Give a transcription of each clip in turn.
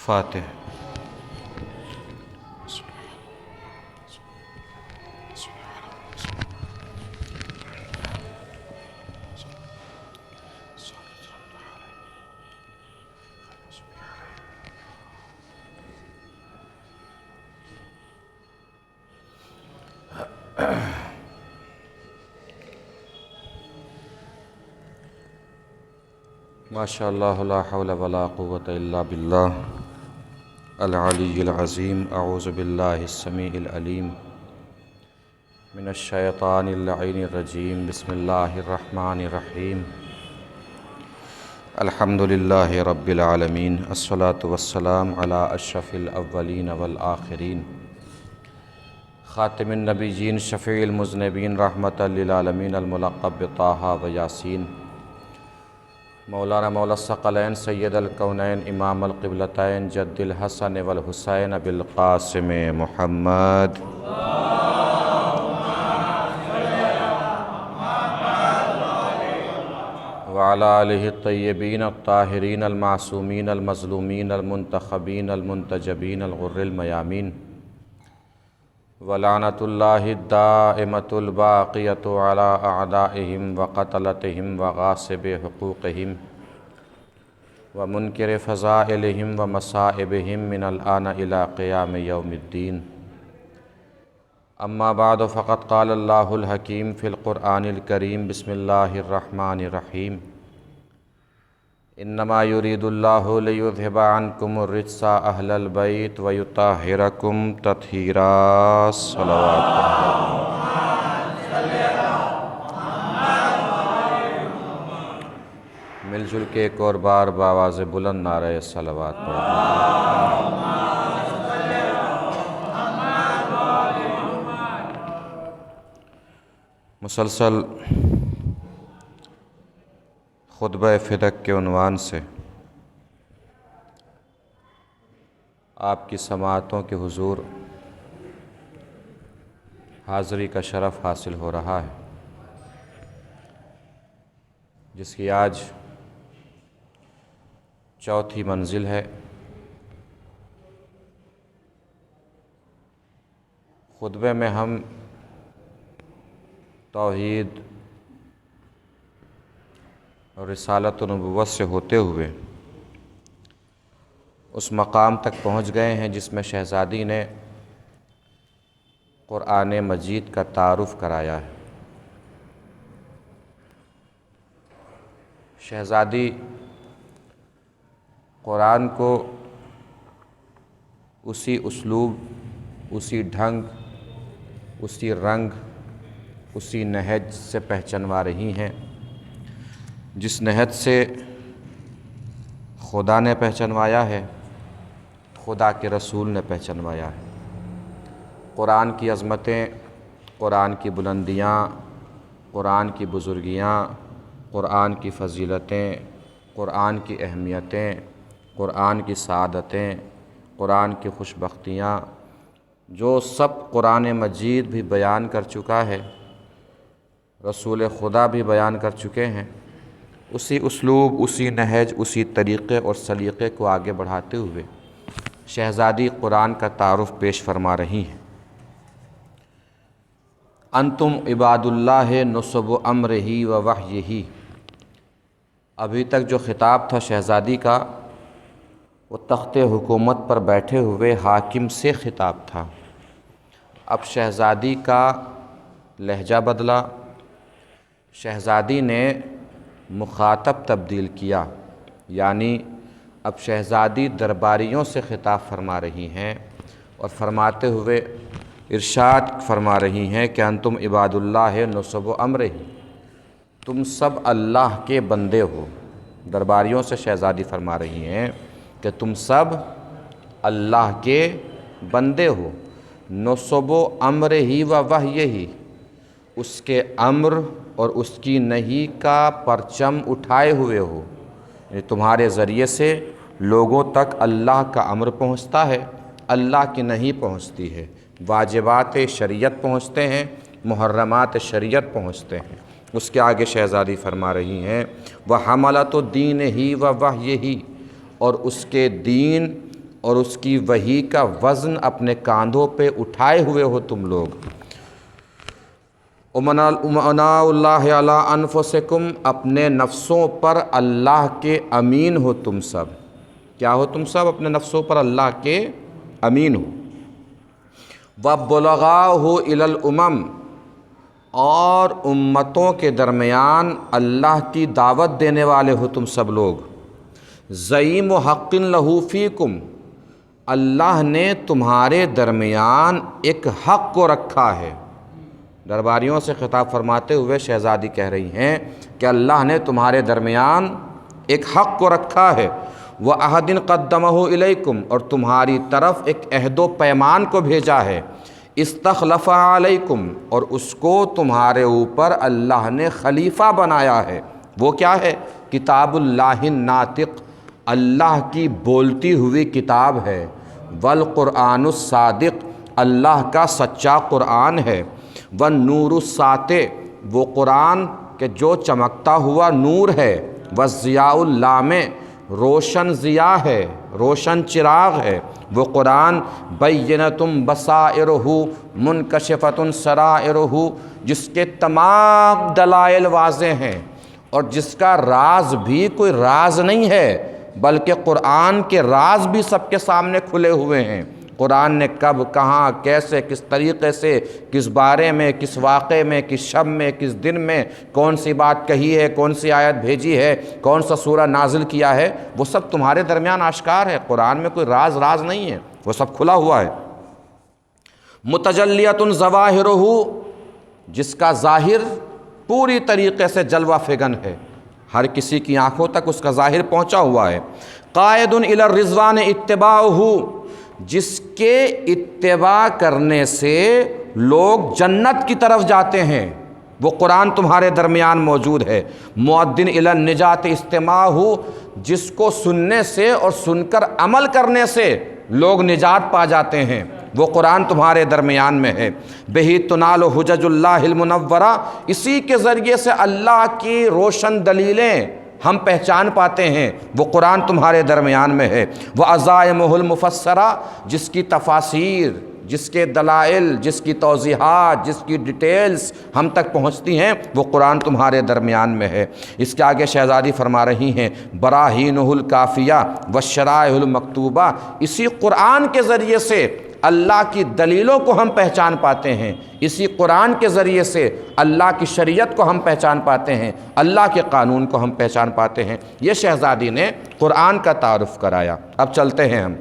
فاتح۔ ماشاء اللہ لا حول ولا قوة الا باللہ العلی العظیم۔ اعوذ باللہ السمیع العلیم من الشیطان اللعین الرجیم۔ بسم اللہ الرحمن الرحیم۔ الحمد للہ رب العالمین، الصلاۃ والسلام علی اشرف الاولین والآخرین، خاتم النبیین، شفیع المذنبین، رحمۃ للعالمین، الملقب بطٰہٰ و یاسین، مولانا مولا الثقلین، سید الکونین، امام القبلتین، جد الحسن والحسین ابی القاسم محمد۔ وعلی آلہ الطیبین الطاہرین المعصومین المظلومین المنتخبین المنتجبین الغر المیامین، ولعنۃ اللہ الدائمۃ الباقیۃ علی اعدائہم وقتلتہم وغاصب حقوقہم ومنکر فضائلہم ومصائبہم من الآن الی قیام یوم الدین۔ اما بعد فقد قال اللہ الحکیم فی القرآن الکریم۔ بسم اللہ الرحمن الرحیم۔ انما یرید اللہ لیذھب عنکم الرجس اہل البیت ویطہرکم تطہیرا۔ صلوات۔ مل جل کے ایک اور بار بآواز بلند نعرہ صلوات پڑھیں۔ مسلسل خطبہ فدق کے عنوان سے آپ کی سماعتوں کے حضور حاضری کا شرف حاصل ہو رہا ہے، جس کی آج چوتھی منزل ہے۔ خطبے میں ہم توحید اور رسالت و نبوت سے ہوتے ہوئے اس مقام تک پہنچ گئے ہیں جس میں شہزادی نے قرآن مجید کا تعارف کرایا ہے۔ شہزادی قرآن کو اسی اسلوب، اسی ڈھنگ، اسی رنگ، اسی نہج سے پہچنوا رہی ہیں جس نہج سے خدا نے پہچنوایا ہے، خدا کے رسول نے پہچنوایا ہے۔ قرآن کی عظمتیں، قرآن کی بلندیاں، قرآن کی بزرگیاں، قرآن کی فضیلتیں، قرآن کی اہمیتیں، قرآن کی سعادتیں، قرآن کی خوشبختیاں، جو سب قرآن مجید بھی بیان کر چکا ہے، رسول خدا بھی بیان کر چکے ہیں، اسی اسلوب، اسی نہج، اسی طریقے اور سلیقے کو آگے بڑھاتے ہوئے شہزادی قرآن کا تعارف پیش فرما رہی ہیں۔ انتم عباد اللہ نصب امرہ و وحیہ۔ ابھی تک جو خطاب تھا شہزادی کا، وہ تخت حکومت پر بیٹھے ہوئے حاکم سے خطاب تھا۔ اب شہزادی کا لہجہ بدلا، شہزادی نے مخاطب تبدیل کیا، یعنی اب شہزادی درباریوں سے خطاب فرما رہی ہیں اور فرماتے ہوئے ارشاد فرما رہی ہیں کہ انتم عباد اللہ نصب امرہ، تم سب اللہ کے بندے ہو۔ درباریوں سے شہزادی فرما رہی ہیں کہ تم سب اللہ کے بندے ہو، نصب امرہ و وحیہ، اس کے امر اور اس کی نہی کا پرچم اٹھائے ہوئے ہو، یعنی تمہارے ذریعے سے لوگوں تک اللہ کا امر پہنچتا ہے، اللہ کی نہی پہنچتی ہے، واجبات شریعت پہنچتے ہیں، محرمات شریعت پہنچتے ہیں۔ اس کے آگے شہزادی فرما رہی ہیں وَحَمَلَةُ الدِّينِ ہی وَوَحْيِهِ، اور اس کے دین اور اس کی وحی کا وزن اپنے کاندھوں پہ اٹھائے ہوئے ہو تم لوگ۔ امناء اللہ علی انفسکم، اپنے نفسوں پر اللہ کے امین ہو تم سب۔ کیا ہو تم سب؟ اپنے نفسوں پر اللہ کے امین ہو۔ وَبُلَغَاءُ إِلَى الْأُمَمِ، اور امتوں کے درمیان اللہ کی دعوت دینے والے ہو تم سب لوگ۔ زعیم حق لہ فیکم، اللہ نے تمہارے درمیان ایک حق کو رکھا ہے۔ درباریوں سے خطاب فرماتے ہوئے شہزادی کہہ رہی ہیں کہ اللہ نے تمہارے درمیان ایک حق کو رکھا ہے۔ وَعَہْدٍ قَدَّمَهُ إِلَيْكُمْ، اور تمہاری طرف ایک عہد و پیمان کو بھیجا ہے۔ استخلف علیکم، اور اس کو تمہارے اوپر اللہ نے خلیفہ بنایا ہے۔ وہ کیا ہے؟ کتاب اللہ الناطق، اللہ کی بولتی ہوئی کتاب ہے۔ والقرآن الصادق، اللہ کا سچا قرآن ہے۔ والنور الساطع، وہ قرآن کہ جو چمکتا ہوا نور ہے۔ والضیاء اللامع، روشن ضیاء ہے، روشن چراغ ہے وہ قرآن۔ بینۃ بصائرہ منکشفۃ سرائرہ، جس کے تمام دلائل واضح ہیں اور جس کا راز بھی کوئی راز نہیں ہے، بلکہ قرآن کے راز بھی سب کے سامنے کھلے ہوئے ہیں۔ قرآن نے کب، کہاں، کیسے، کس طریقے سے، کس بارے میں، کس واقعے میں، کس شب میں، کس دن میں کون سی بات کہی ہے، کون سی آیت بھیجی ہے، کون سا سورہ نازل کیا ہے، وہ سب تمہارے درمیان آشکار ہے۔ قرآن میں کوئی راز نہیں ہے، وہ سب کھلا ہوا ہے۔ متجلیۃ ظواہرہ، جس کا ظاہر پوری طریقے سے جلوہ فگن ہے، ہر کسی کی آنکھوں تک اس کا ظاہر پہنچا ہوا ہے۔ قائد الی الرضوان اتباعہ، جس کے اتباع کرنے سے لوگ جنت کی طرف جاتے ہیں، وہ قرآن تمہارے درمیان موجود ہے۔ مؤدن الی النجات استماعہ، جس کو سننے سے اور سن کر عمل کرنے سے لوگ نجات پا جاتے ہیں، وہ قرآن تمہارے درمیان میں ہے۔ بہی تنال حجج اللہ المنورہ، اسی کے ذریعے سے اللہ کی روشن دلیلیں ہم پہچان پاتے ہیں، وہ قرآن تمہارے درمیان میں ہے۔ وَعَزَائِمُهُ الْمُفَسَّرَةُ، جس کی تفاسیر، جس کے دلائل، جس کی توضیحات، جس کی ڈیٹیلز ہم تک پہنچتی ہیں، وہ قرآن تمہارے درمیان میں ہے۔ اس کے آگے شہزادی فرما رہی ہیں براہینہ الکافیہ والشرائع المکتوبہ، اسی قرآن کے ذریعے سے اللہ کی دلیلوں کو ہم پہچان پاتے ہیں، اسی قرآن کے ذریعے سے اللہ کی شریعت کو ہم پہچان پاتے ہیں، اللہ کے قانون کو ہم پہچان پاتے ہیں۔ یہ شہزادی نے قرآن کا تعارف کرایا۔ اب چلتے ہیں ہم،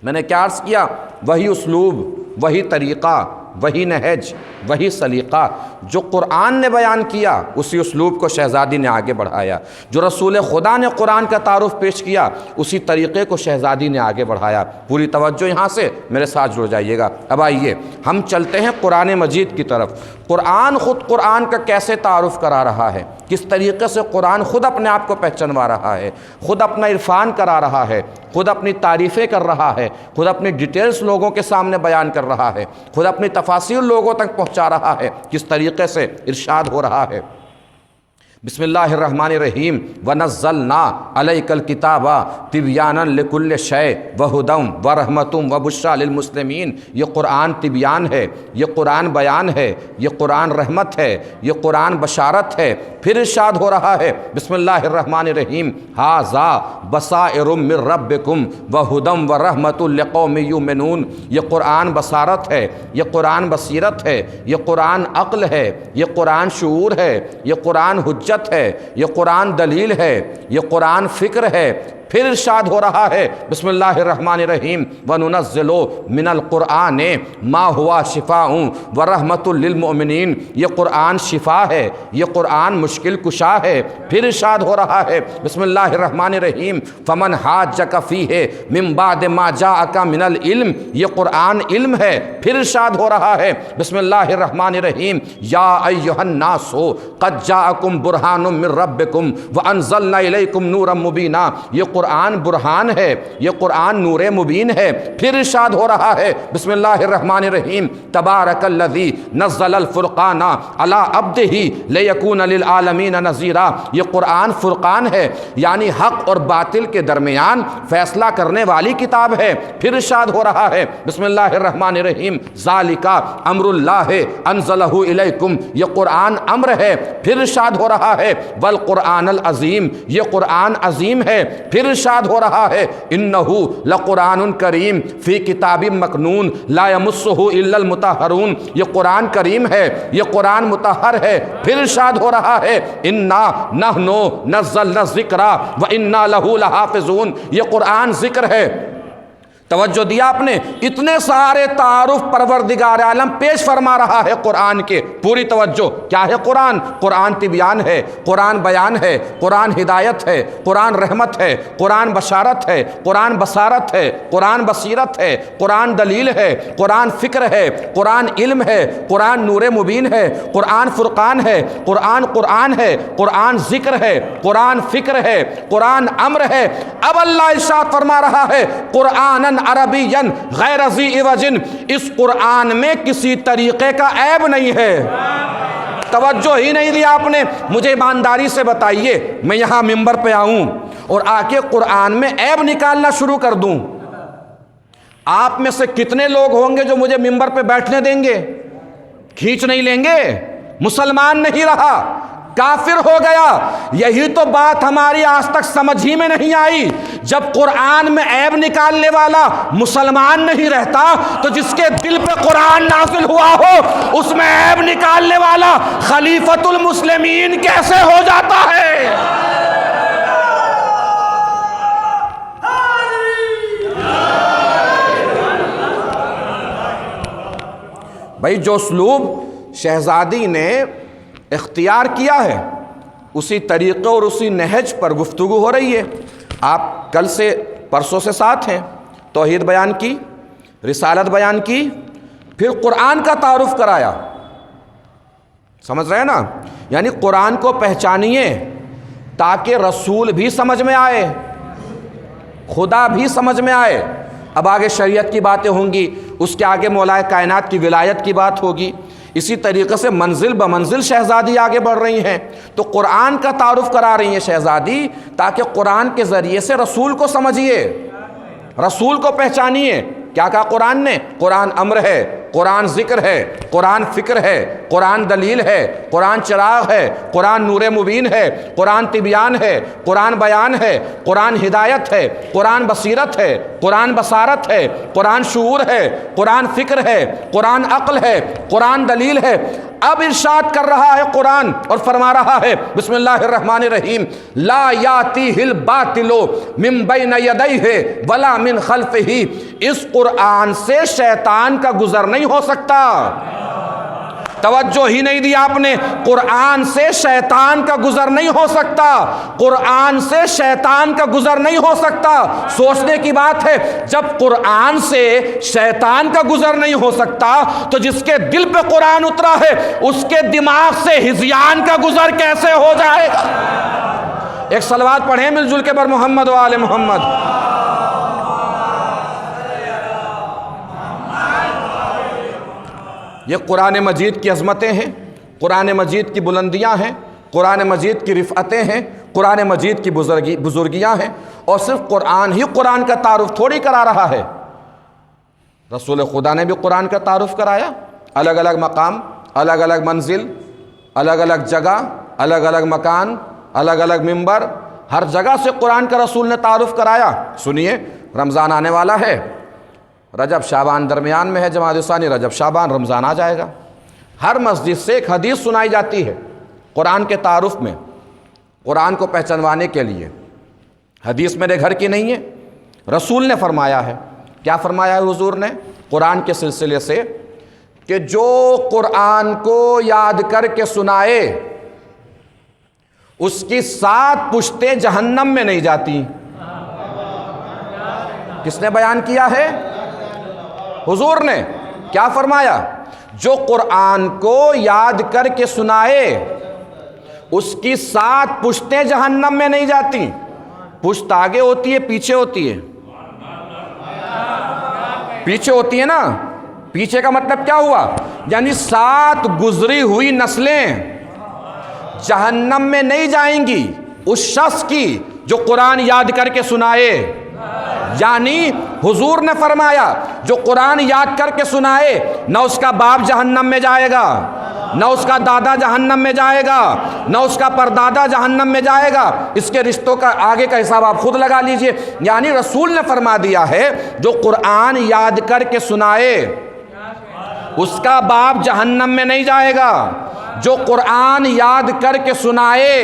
میں نے کیا عرض کیا؟ وہی اسلوب، وہی طریقہ، وہی نہج، وہی سلیقہ جو قرآن نے بیان کیا، اسی اسلوب کو شہزادی نے آگے بڑھایا۔ جو رسول خدا نے قرآن کا تعارف پیش کیا، اسی طریقے کو شہزادی نے آگے بڑھایا۔ پوری توجہ یہاں سے میرے ساتھ جڑ جائیے گا۔ اب آئیے ہم چلتے ہیں قرآن مجید کی طرف۔ قرآن خود قرآن کا کیسے تعارف کرا رہا ہے، کس طریقے سے قرآن خود اپنے آپ کو پہچانوا رہا ہے، خود اپنا عرفان کرا رہا ہے، خود اپنی تعریفیں کر رہا ہے، خود اپنی ڈیٹیلز لوگوں کے سامنے بیان کر رہا ہے، خود اپنی تفاصیل لوگوں تک پہنچا رہا ہے، کس طریقے سے ارشاد ہو رہا ہے۔ بسم اللہ الرحمن الرحیم۔ وَنَزَّلْنَا عَلَيْكَ الْكِتَابَ تِبْيَانًا لِكُلِّ شَيْءٍ وَهُدًى وَرَحْمَةً وَبُشْرَىٰ لِلْمُسْلِمِينَ، یہ قرآن تبیان ہے، یہ قرآن بیان ہے، یہ قرآن رحمت ہے، یہ قرآن بشارت ہے۔ پھر ارشاد ہو رہا ہے بسم اللہ الرحمن الرحیم، ھذا بصائر من ربکم وہدی ورحمۃ لقوم یؤمنون، یہ قرآن بصارت ہے، یہ قرآن بصیرت ہے، یہ قرآن عقل ہے، یہ قرآن شعور ہے، یہ قرآن حجت ہے، یہ قرآن دلیل ہے، یہ قرآن فکر ہے۔ پھر ارشاد ہو رہا ہے بسم اللہ الرحمن الرحیم وَنُنَزِّلُ مِنَ الْقُرْآنِ مَا هُوَ شِفَاءٌ وَرَحْمَةٌ لِلْمُؤْمِنِينَ، یہ قرآن شفا ہے، یہ قرآن مشکل کشا ہے۔ پھر ارشاد ہو رہا ہے بسم اللہ الرحمن الرحیم فَمَنْ حَاجَّكَ فِيهِ مِنْ بَعْدِ مَا جَاءَكَ مِنَ الْعِلْمِ، یہ قرآن علم ہے۔ پھر ارشاد ہو رہا ہے بسم اللہ الرحمن الرحیم یا ایھا الناس قد جاءکم برہان من ربکم وانزلنا الیکم نورا مبینا، یہ قرآن برہان ہے، یہ قرآن نور مبین ہے۔ پھر ارشاد ہو رہا ہے بسم اللہ الرحمن الرحیم تبارک الذی نزل الفرقان علی عبدہ لیکون للعالمین نذیرا، یہ قرآن فرقان ہے یعنی حق اور باطل کے درمیان فیصلہ کرنے والی کتاب ہے۔ پھر ارشاد ہو رہا ہے بسم اللہ الرحمن الرحیم ذالک امر اللہ انزلہ الیکم، یہ قرآن امر ہے۔ پھر ارشاد ہو رہا ہے والقرآن العظیم، یہ قرآن عظیم ہے۔ پھر ارشاد ہو رہا ہے انہ لقرآن کریم فی کتاب مکنون لا یمسہ الا المطہرون، یہ قرآن کریم ہے، یہ قرآن مطہر ہے۔ پھر ارشاد ہو رہا ہے انا نحن نزلنا الذکر وانا لہ لحافظون، یہ قرآن ذکر ہے۔ توجہ دیا آپ نے، اتنے سارے تعارف پروردگار عالم پیش فرما رہا ہے قرآن کے، پوری توجہ۔ کیا ہے قرآن؟ قرآن تبیان ہے، قرآن بیان ہے، قرآن ہدایت ہے، قرآن رحمت ہے، قرآن بشارت ہے، قرآن بصارت ہے، قرآن بصیرت ہے، قرآن دلیل ہے، قرآن فکر ہے، قرآن علم ہے، قرآن نور مبین ہے، قرآن فرقان ہے، قرآن قرآن ہے، قرآن ذکر ہے، قرآن فکر ہے، قرآن امر ہے۔ اب اللہ ارشاد فرما رہا ہے قرآن عربی غیر ذی عوج، اس قرآن میں کسی طریقے کا عیب نہیں ہے۔ توجہ ہی نہیں دی آپ نے۔ مجھے ایمانداری سے بتائیے، میں یہاں ممبر پہ آؤں اور آ کے قرآن میں عیب نکالنا شروع کر دوں، آپ میں سے کتنے لوگ ہوں گے جو مجھے ممبر پہ بیٹھنے دیں گے؟ کھینچ نہیں لیں گے؟ مسلمان نہیں رہا، کافر ہو گیا۔ یہی تو بات ہماری آج تک سمجھ ہی میں نہیں آئی۔ جب قرآن میں عیب نکالنے والا مسلمان نہیں رہتا تو جس کے دل پہ قرآن نازل ہوا ہو اس میں عیب نکالنے والا خلیفۃ المسلمین کیسے ہو جاتا ہے؟ بھائی جو اسلوب شہزادی نے اختیار کیا ہے اسی طریقے اور اسی نہج پر گفتگو ہو رہی ہے۔ آپ کل سے پرسوں سے ساتھ ہیں، توحید بیان کی، رسالت بیان کی، پھر قرآن کا تعارف کرایا، سمجھ رہے ہیں نا؟ یعنی قرآن کو پہچانیے تاکہ رسول بھی سمجھ میں آئے، خدا بھی سمجھ میں آئے۔ اب آگے شریعت کی باتیں ہوں گی، اس کے آگے مولا کائنات کی ولایت کی بات ہوگی، اسی طریقے سے منزل بمنزل شہزادی آگے بڑھ رہی ہیں۔ تو قرآن کا تعارف کرا رہی ہیں شہزادی تاکہ قرآن کے ذریعے سے رسول کو سمجھیے، رسول کو پہچانیے۔ کیا کہا قرآن نے؟ قرآن امر ہے، قرآن ذکر ہے، قرآن فکر ہے، قرآن دلیل ہے، قرآن چراغ ہے، قرآن نور مبین ہے، قرآن تبیان ہے، قرآن بیان ہے، قرآن ہدایت ہے، قرآن بصیرت ہے، قرآن بصارت ہے، قرآن شعور ہے، قرآن فکر ہے، قرآن عقل ہے، قرآن دلیل ہے۔ اب ارشاد کر رہا ہے قرآن اور فرما رہا ہے بسم اللہ الرحمن الرحیم لا یاتیہ الباطل من بین یدیہ ولا من خلفہ، اس قرآن سے شیطان کا گزر نہیں ہو سکتا۔ توجہ ہی نہیں دی آپ نے، قرآن سے شیطان کا گزر نہیں ہو سکتا، قرآن سے شیطان کا گزر نہیں ہو سکتا۔ سوچنے کی بات ہے، جب قرآن سے شیطان کا گزر نہیں ہو سکتا تو جس کے دل پہ قرآن اترا ہے اس کے دماغ سے ہذیان کا گزر کیسے ہو جائے گا؟ ایک صلوات پڑھیں مل جل کے بر محمد و آل محمد۔ یہ قرآن مجید کی عظمتیں ہیں، قرآن مجید کی بلندیاں ہیں، قرآن مجید کی رفعتیں ہیں، قرآن مجید کی بزرگیاں ہیں، اور صرف قرآن ہی قرآن کا تعارف تھوڑی کرا رہا ہے، رسول خدا نے بھی قرآن کا تعارف کرایا۔ الگ الگ مقام، الگ الگ منزل، الگ الگ جگہ، الگ الگ مکان، الگ الگ ممبر، ہر جگہ سے قرآن کا رسول نے تعارف کرایا۔ سنیے، رمضان آنے والا ہے، رجب شعبان درمیان میں ہے، جمادی الثانی رجب شعبان رمضان آ جائے گا۔ ہر مسجد سے ایک حدیث سنائی جاتی ہے قرآن کے تعارف میں، قرآن کو پہچانوانے کے لیے۔ حدیث میرے گھر کی نہیں ہے، رسول نے فرمایا ہے۔ کیا فرمایا ہے حضور نے قرآن کے سلسلے سے؟ کہ جو قرآن کو یاد کر کے سنائے اس کی 7 پشتیں جہنم میں نہیں جاتی۔ کس نے بیان کیا ہے؟ حضور نے۔ کیا فرمایا؟ جو قرآن کو یاد کر کے سنائے اس کی 7 پشتیں جہنم میں نہیں جاتی۔ پشت آگے ہوتی ہے پیچھے ہوتی ہے؟ پیچھے ہوتی ہے نا. پیچھے کا مطلب کیا ہوا؟ یعنی 7 گزری ہوئی نسلیں جہنم میں نہیں جائیں گی اس شخص کی جو قرآن یاد کر کے سنائے. یعنی حضور نے فرمایا جو قرآن یاد کر کے سنائے نہ اس کا باپ جہنم میں جائے گا، نہ اس کا دادا جہنم میں جائے گا، نہ اس کا پردادا جہنم میں جائے گا. اس کے رشتوں کا آگے کا حساب آپ خود لگا لیجئے. یعنی رسول نے فرما دیا ہے جو قرآن یاد کر کے سنائے اس کا باپ جہنم میں نہیں جائے گا. جو قرآن یاد کر کے سنائے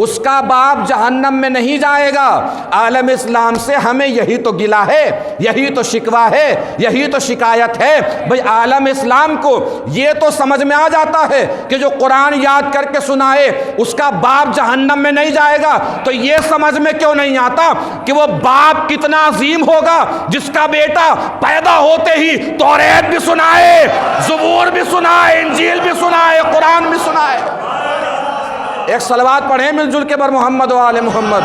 اس کا باپ جہنم میں نہیں جائے گا. عالم اسلام سے ہمیں یہی تو گلہ ہے، یہی تو شکوہ ہے، یہی تو شکایت ہے. بھئی عالم اسلام کو یہ تو سمجھ میں آ جاتا ہے کہ جو قرآن یاد کر کے سنائے اس کا باپ جہنم میں نہیں جائے گا، تو یہ سمجھ میں کیوں نہیں آتا کہ وہ باپ کتنا عظیم ہوگا جس کا بیٹا پیدا ہوتے ہی توریت بھی سنائے، زبور بھی سنائے، انجیل بھی سنائے، قرآن بھی سنائے. ایک صلوات پڑھیں مل جل کے بر محمد و آل محمد.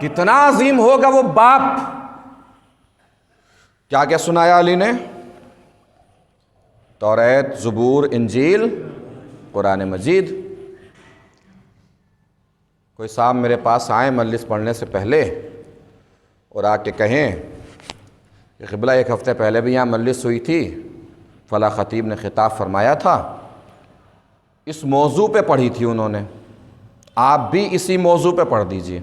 کتنا عظیم ہوگا وہ باپ. کیا کیا سنایا علی نے؟ توریت، زبور، انجیل، قرآن مجید. کوئی صاحب میرے پاس آئیں مجلس پڑھنے سے پہلے اور آ کے کہیں کہ قبلہ ایک ہفتے پہلے بھی یہاں مجلس ہوئی تھی، فلاں خطیب نے خطاب فرمایا تھا، اس موضوع پہ پڑھی تھی انہوں نے، آپ بھی اسی موضوع پہ پڑھ دیجئے.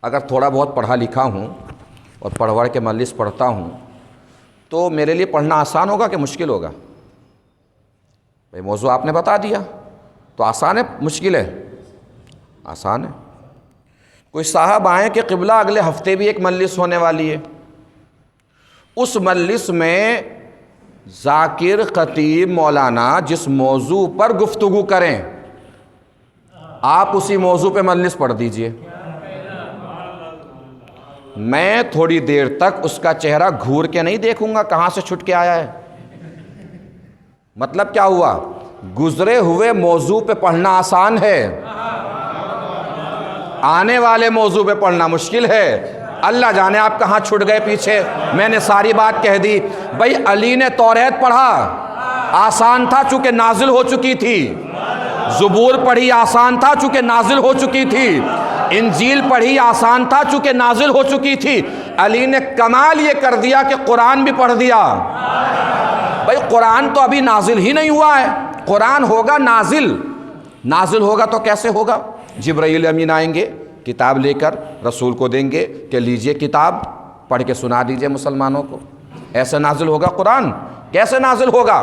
اگر تھوڑا بہت پڑھا لکھا ہوں اور پڑھ وڑھ کے مجلس پڑھتا ہوں تو میرے لیے پڑھنا آسان ہوگا کہ مشکل ہوگا؟ بھئی موضوع آپ نے بتا دیا تو آسان ہے مشکل ہے؟ آسان ہے. کوئی صاحب آئیں کہ قبلہ اگلے ہفتے بھی ایک مجلس ہونے والی ہے، اس مجلس میں ذاکر، خطیب، مولانا جس موضوع پر گفتگو کریں آپ اسی موضوع پہ مجلس پڑھ دیجئے. میں تھوڑی دیر تک اس کا چہرہ گھور کے نہیں دیکھوں گا کہاں سے چھٹ کے آیا ہے. مطلب کیا ہوا؟ گزرے ہوئے موضوع پہ پڑھنا آسان ہے، آنے والے موضوع پہ پڑھنا مشکل ہے. اللہ جانے آپ کہاں چھٹ گئے پیچھے. میں نے ساری بات کہہ دی. بھئی علی نے توریت پڑھا، آسان تھا چونکہ نازل ہو چکی تھی. زبور پڑھی، آسان تھا چونکہ نازل ہو چکی تھی. انجیل پڑھی، آسان تھا چونکہ نازل ہو چکی تھی. علی نے کمال یہ کر دیا کہ قرآن بھی پڑھ دیا. بھئی قرآن تو ابھی نازل ہی نہیں ہوا ہے. قرآن ہوگا نازل. نازل ہوگا تو کیسے ہوگا؟ جبرائیل امین آئیں گے کتاب لے کر رسول کو دیں گے کہ لیجئے کتاب پڑھ کے سنا دیجئے مسلمانوں کو. ایسے نازل ہوگا قرآن؟ کیسے نازل ہوگا؟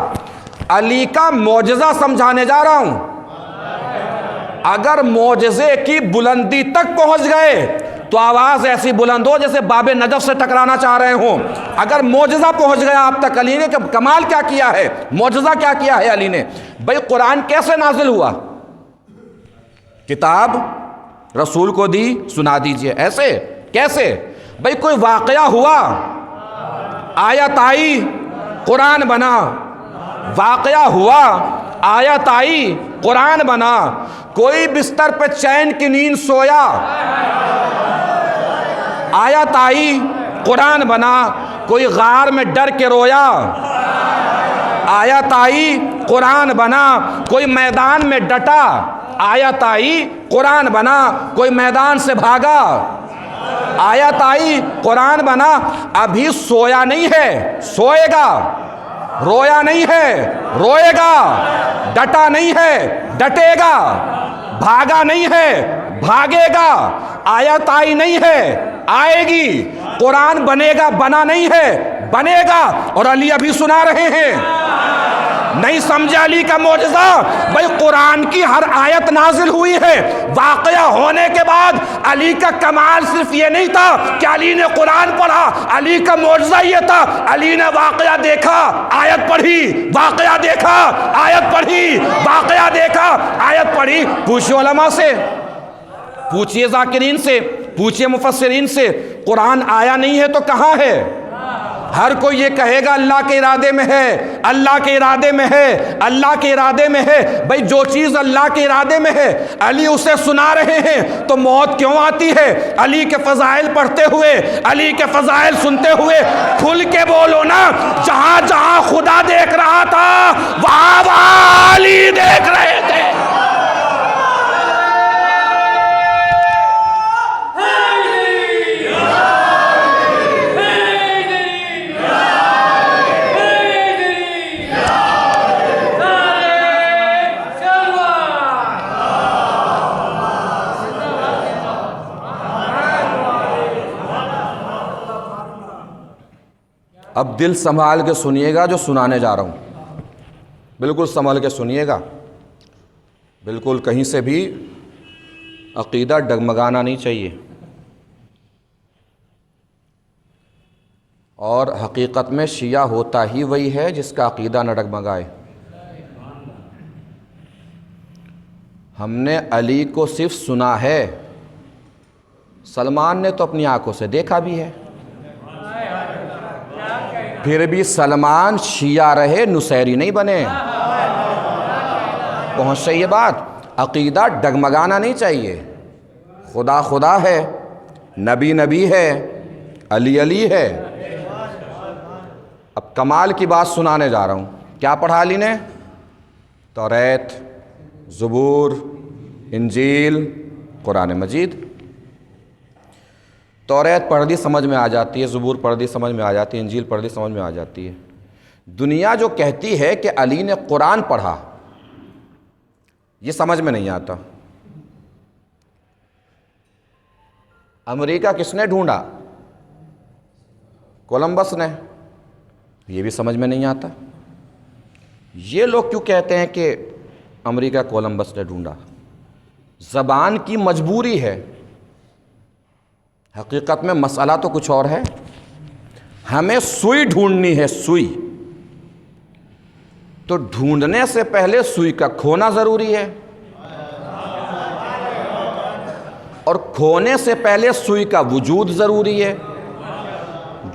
علی کا معجزہ سمجھانے جا رہا ہوں. اگر معجزے کی بلندی تک پہنچ گئے تو آواز ایسی بلند ہو جیسے باب نجف سے ٹکرانا چاہ رہے ہوں. اگر معجزہ پہنچ گیا آپ تک، علی نے کمال کیا کیا ہے، معجزہ کیا کیا ہے علی نے. بھئی قرآن کیسے نازل ہوا؟ کتاب رسول کو دی، سنا دیجئے. ایسے کیسے؟ بھئی کوئی واقعہ ہوا، آیت آئی، قرآن بنا. واقعہ ہوا، آیت آئی، قرآن بنا. کوئی بستر پہ چین کی نیند سویا، آیت آئی، قرآن بنا. کوئی غار میں ڈر کے رویا، آیت آئی، قرآن بنا. کوئی میدان میں ڈٹا، آیت آئی، قرآن بنا. کوئی میدان سے بھاگا، آیت آئی، قرآن بنا. ابھی سویا نہیں ہے، سوئے گا. رویا نہیں ہے، روئے گا. ڈٹا نہیں ہے، ڈٹے گا. بھاگا نہیں ہے، بھاگے گا. آیت آئی نہیں ہے، آئے گی. قرآن بنے گا، بنا نہیں ہے، بنے گا. اور علی ابھی سنا رہے ہیں. نہیں سمجھے علی کا معجزہ؟ بھئی قرآن کی ہر آیت نازل ہوئی ہے. واقعہ ہونے کے بعد علی کا کمال صرف یہ نہیں تھا کہ علی نے قرآن پڑھا. علی کا معجزہ یہ تھا علی نے واقعہ دیکھا، آیت پڑھی، واقعہ دیکھا، آیت پڑھی، واقعہ دیکھا، آیت پڑھی. پوچھئے علماء سے، پوچھئے ذاکرین سے، پوچھئے مفسرین سے، قرآن آیا نہیں ہے تو کہاں ہے؟ ہر کوئی یہ کہے گا اللہ کے ارادے میں ہے، اللہ کے ارادے میں ہے، اللہ کے ارادے میں ہے۔ بھئی جو چیز اللہ کے ارادے میں ہے، علی اسے سنا رہے ہیں تو موت کیوں آتی ہے؟ علی کے فضائل پڑھتے ہوئے، علی کے فضائل سنتے ہوئے کھل کے بولو نا، جہاں جہاں خدا دیکھ رہا تھا وہاں وہاں علی دیکھ رہے تھے۔ اب دل سنبھال کے سنیے گا جو سنانے جا رہا ہوں، بالکل سنبھال کے سنیے گا، بالکل کہیں سے بھی عقیدہ ڈگمگانا نہیں چاہیے، اور حقیقت میں شیعہ ہوتا ہی وہی ہے جس کا عقیدہ نہ ڈگمگائے۔ ہم نے علی کو صرف سنا ہے، سلمان نے تو اپنی آنکھوں سے دیکھا بھی ہے، پھر بھی سلمان شیعہ رہے، نصیری نہیں بنے۔ پہنچ رہی ہے بات؟ عقیدہ ڈگمگانا نہیں چاہیے۔ خدا خدا ہے، نبی نبی ہے، علی علی ہے۔ اب کمال کی بات سنانے جا رہا ہوں۔ کیا پڑھا علی نے؟ توریت، زبور، انجیل، قرآن مجید۔ توریت پڑھ دی سمجھ میں آ جاتی ہے، زبور پڑھ دی سمجھ میں آ جاتی ہے، انجیل پڑھ دی سمجھ میں آ جاتی ہے۔ دنیا جو کہتی ہے کہ علی نے قرآن پڑھا، یہ سمجھ میں نہیں آتا۔ امریکہ کس نے ڈھونڈا؟ کولمبس نے، یہ بھی سمجھ میں نہیں آتا۔ یہ لوگ کیوں کہتے ہیں کہ امریکہ کولمبس نے ڈھونڈا؟ زبان کی مجبوری ہے، حقیقت میں مسئلہ تو کچھ اور ہے۔ ہمیں سوئی ڈھونڈنی ہے، سوئی، تو ڈھونڈنے سے پہلے سوئی کا کھونا ضروری ہے، اور کھونے سے پہلے سوئی کا وجود ضروری ہے۔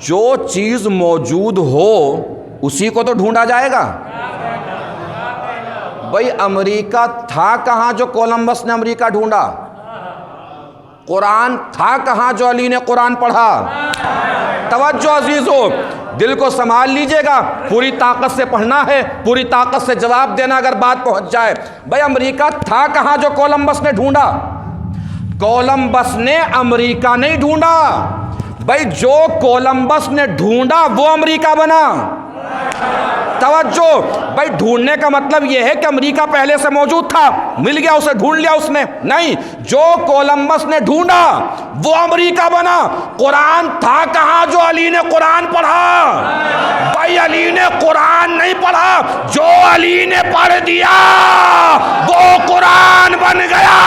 جو چیز موجود ہو اسی کو تو ڈھونڈا جائے گا۔ بھئی امریکہ تھا کہاں جو کولمبس نے امریکہ ڈھونڈا؟ قرآن تھا کہاں جو علی نے قرآن پڑھا؟ توجہ عزیزو، دل کو سنبھال لیجئے گا، پوری طاقت سے پڑھنا ہے، پوری طاقت سے جواب دینا اگر بات پہنچ جائے۔ بھئی امریکہ تھا کہاں جو کولمبس نے ڈھونڈا؟ کولمبس نے امریکہ نہیں ڈھونڈا، بھئی جو کولمبس نے ڈھونڈا وہ امریکہ بنا۔ توجہ، بھئی ڈھونڈنے کا مطلب یہ ہے کہ امریکہ پہلے سے موجود تھا، مل گیا، اسے ڈھونڈ لیا اس نے، نہیں، جو کولمبس نے ڈھونڈا وہ امریکہ بنا۔ قرآن تھا کہاں جو علی نے قرآن پڑھا؟ بھئی علی نے قرآن نہیں پڑھا، جو علی نے پڑھ دیا وہ قرآن بن گیا۔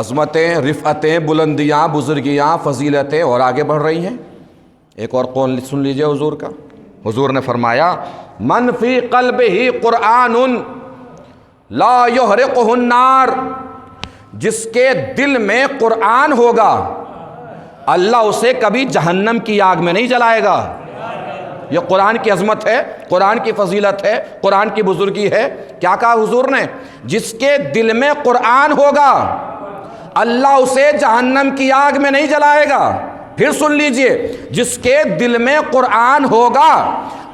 عظمتیں، رفعتیں، بلندیاں، بزرگیاں، فضیلتیں اور آگے بڑھ رہی ہیں۔ ایک اور قول سن لیجئے حضور کا۔ حضور نے فرمایا، من فی قلبہ قرآن لا یحرقہ النار، جس کے دل میں قرآن ہوگا اللہ اسے کبھی جہنم کی آگ میں نہیں جلائے گا۔ یہ قرآن کی عظمت ہے، قرآن کی فضیلت ہے، قرآن کی بزرگی ہے۔ کیا کہا حضور نے؟ جس کے دل میں قرآن ہوگا اللہ اسے جہنم کی آگ میں نہیں جلائے گا۔ پھر سن لیجئے، جس کے دل میں قرآن ہوگا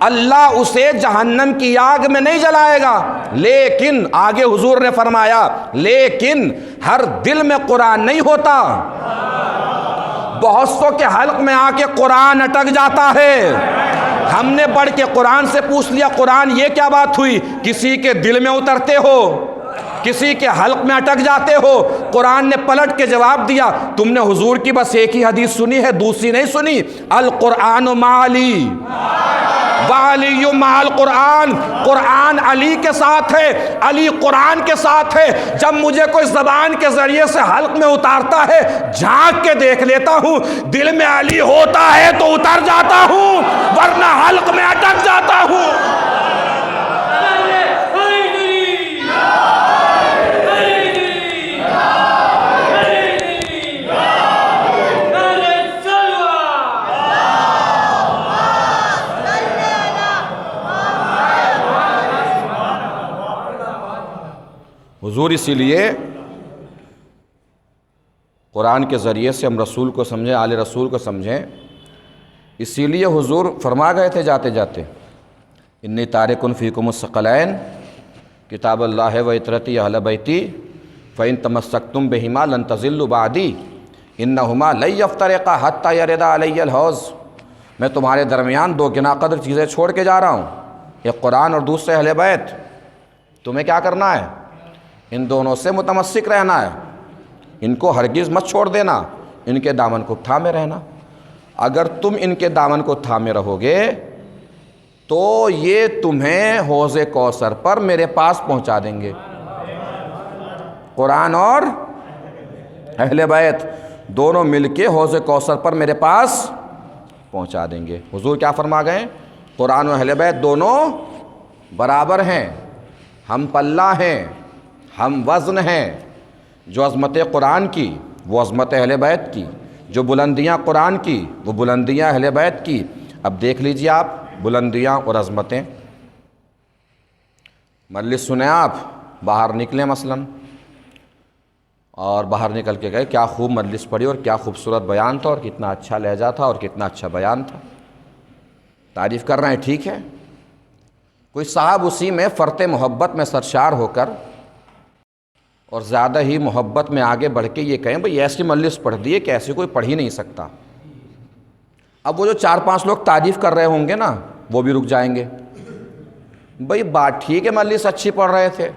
اللہ اسے جہنم کی آگ میں نہیں جلائے گا، لیکن آگے حضور نے فرمایا لیکن ہر دل میں قرآن نہیں ہوتا۔ بہت سو کے حلق میں آ کے قرآن اٹک جاتا ہے۔ ہم نے پڑھ کے قرآن سے پوچھ لیا، قرآن یہ کیا بات ہوئی؟ کسی کے دل میں اترتے ہو، کسی کے حلق میں اٹک جاتے ہو۔ قرآن نے پلٹ کے جواب دیا، تم نے حضور کی بس ایک ہی حدیث سنی ہے، دوسری نہیں سنی۔ القرآن معلی، وَعَلِيٌّ مَعَ الْقُرْآنِ، قرآن علی کے ساتھ ہے، علی قرآن کے ساتھ ہے۔ جب مجھے کوئی زبان کے ذریعے سے حلق میں اتارتا ہے، جھانک کے دیکھ لیتا ہوں، دل میں علی ہوتا ہے تو اتر جاتا ہوں، ورنہ حلق میں اٹک جاتا ہوں۔ حضور اسی لیے قرآن کے ذریعے سے ہم رسول کو سمجھیں، آل رسول کو سمجھیں۔ اسی لیے حضور فرما گئے تھے جاتے جاتے، انی تارکن فیکم الثقلین کتاب اللہ و عطرتی اہل بیتی فإن تمسکتم بہما لن تضلوا بعدی انہما لن یفترقا حتی یرد علی الحوض۔ میں تمہارے درمیان دو گنا قدر چیزیں چھوڑ کے جا رہا ہوں، ایک قرآن اور دوسرے اہل بیت۔ تمہیں کیا کرنا ہے؟ ان دونوں سے متمسک رہنا ہے، ان کو ہرگز مت چھوڑ دینا، ان کے دامن کو تھامے رہنا۔ اگر تم ان کے دامن کو تھامے رہو گے تو یہ تمہیں حوض کوثر پر میرے پاس پہنچا دیں گے۔ قرآن اور اہل بیت دونوں مل کے حوض کوثر پر میرے پاس پہنچا دیں گے۔ حضور کیا فرما گئے؟ قرآن و اہل بیت دونوں برابر ہیں، ہم پلہ ہیں، ہم وزن ہیں۔ جو عظمت قرآن کی وہ عظمت اہل بیت کی، جو بلندیاں قرآن کی وہ بلندیاں اہل بیت کی۔ اب دیکھ لیجئے آپ بلندیاں اور عظمتیں۔ مجلس سنیں، آپ باہر نکلیں مثلاً، اور باہر نکل کے گئے، کیا خوب مجلس پڑھی اور کیا خوبصورت بیان تھا اور کتنا اچھا لہجہ تھا اور کتنا اچھا بیان تھا، تعریف کر رہے ہیں، ٹھیک ہے۔ کوئی صاحب اسی میں فرط محبت میں سرشار ہو کر اور زیادہ ہی محبت میں آگے بڑھ کے یہ کہیں بھئی ایسی مجلس پڑھ دی کہ ایسی کوئی پڑھ ہی نہیں سکتا۔ اب وہ جو 4-5 لوگ تعریف کر رہے ہوں گے نا، وہ بھی رک جائیں گے، بھئی بات ٹھیک ہے مجلس اچھی پڑھ رہے تھے،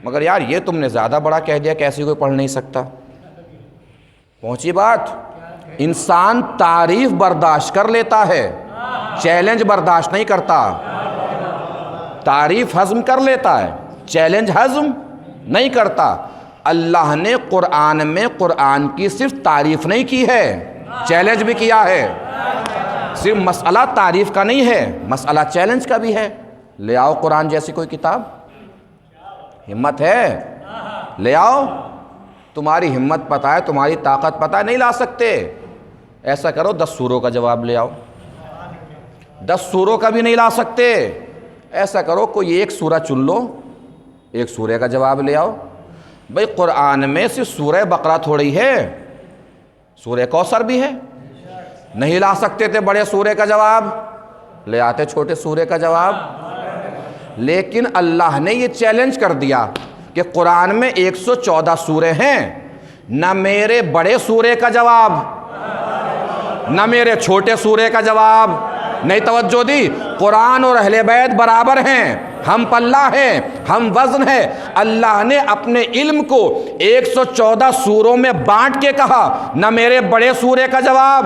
مگر یار یہ تم نے زیادہ بڑا کہہ دیا کہ ایسی کوئی پڑھ نہیں سکتا۔ پہنچی بات؟ انسان تعریف برداشت کر لیتا ہے، چیلنج برداشت نہیں کرتا۔ تعریف ہضم کر لیتا ہے، چیلنج ہضم نہیں کرتا۔ اللہ نے قرآن میں قرآن کی صرف تعریف نہیں کی ہے، چیلنج بھی کیا ہے۔ صرف مسئلہ تعریف کا نہیں ہے، مسئلہ چیلنج کا بھی ہے۔ لے آؤ قرآن جیسی کوئی کتاب، ہمت ہے لے آؤ، تمہاری ہمت پتہ ہے، تمہاری طاقت پتہ ہے، نہیں لا سکتے، ایسا کرو 10 سوروں کا جواب لے آؤ۔ 10 سوروں کا بھی نہیں لا سکتے، ایسا کرو کوئی ایک سورہ چن لو، ایک سورہ کا جواب لے آؤ۔ بھئی قرآن میں صرف سورہ بقرہ تھوڑی ہے، سورہ کوثر بھی ہے۔ نہیں لا سکتے تھے بڑے سورے کا جواب، لے آتے چھوٹے سورے کا جواب۔ لیکن اللہ نے یہ چیلنج کر دیا کہ قرآن میں 114 سورے ہیں، نہ میرے بڑے سورے کا جواب نہ میرے چھوٹے سورے کا جواب۔ نہیں توجہ دی؟ قرآن اور اہل بیت برابر ہیں، ہم پلہ ہیں، ہم وزن ہے۔ اللہ نے اپنے علم کو 114 سوروں میں بانٹ کے کہا، نہ میرے بڑے سورے کا جواب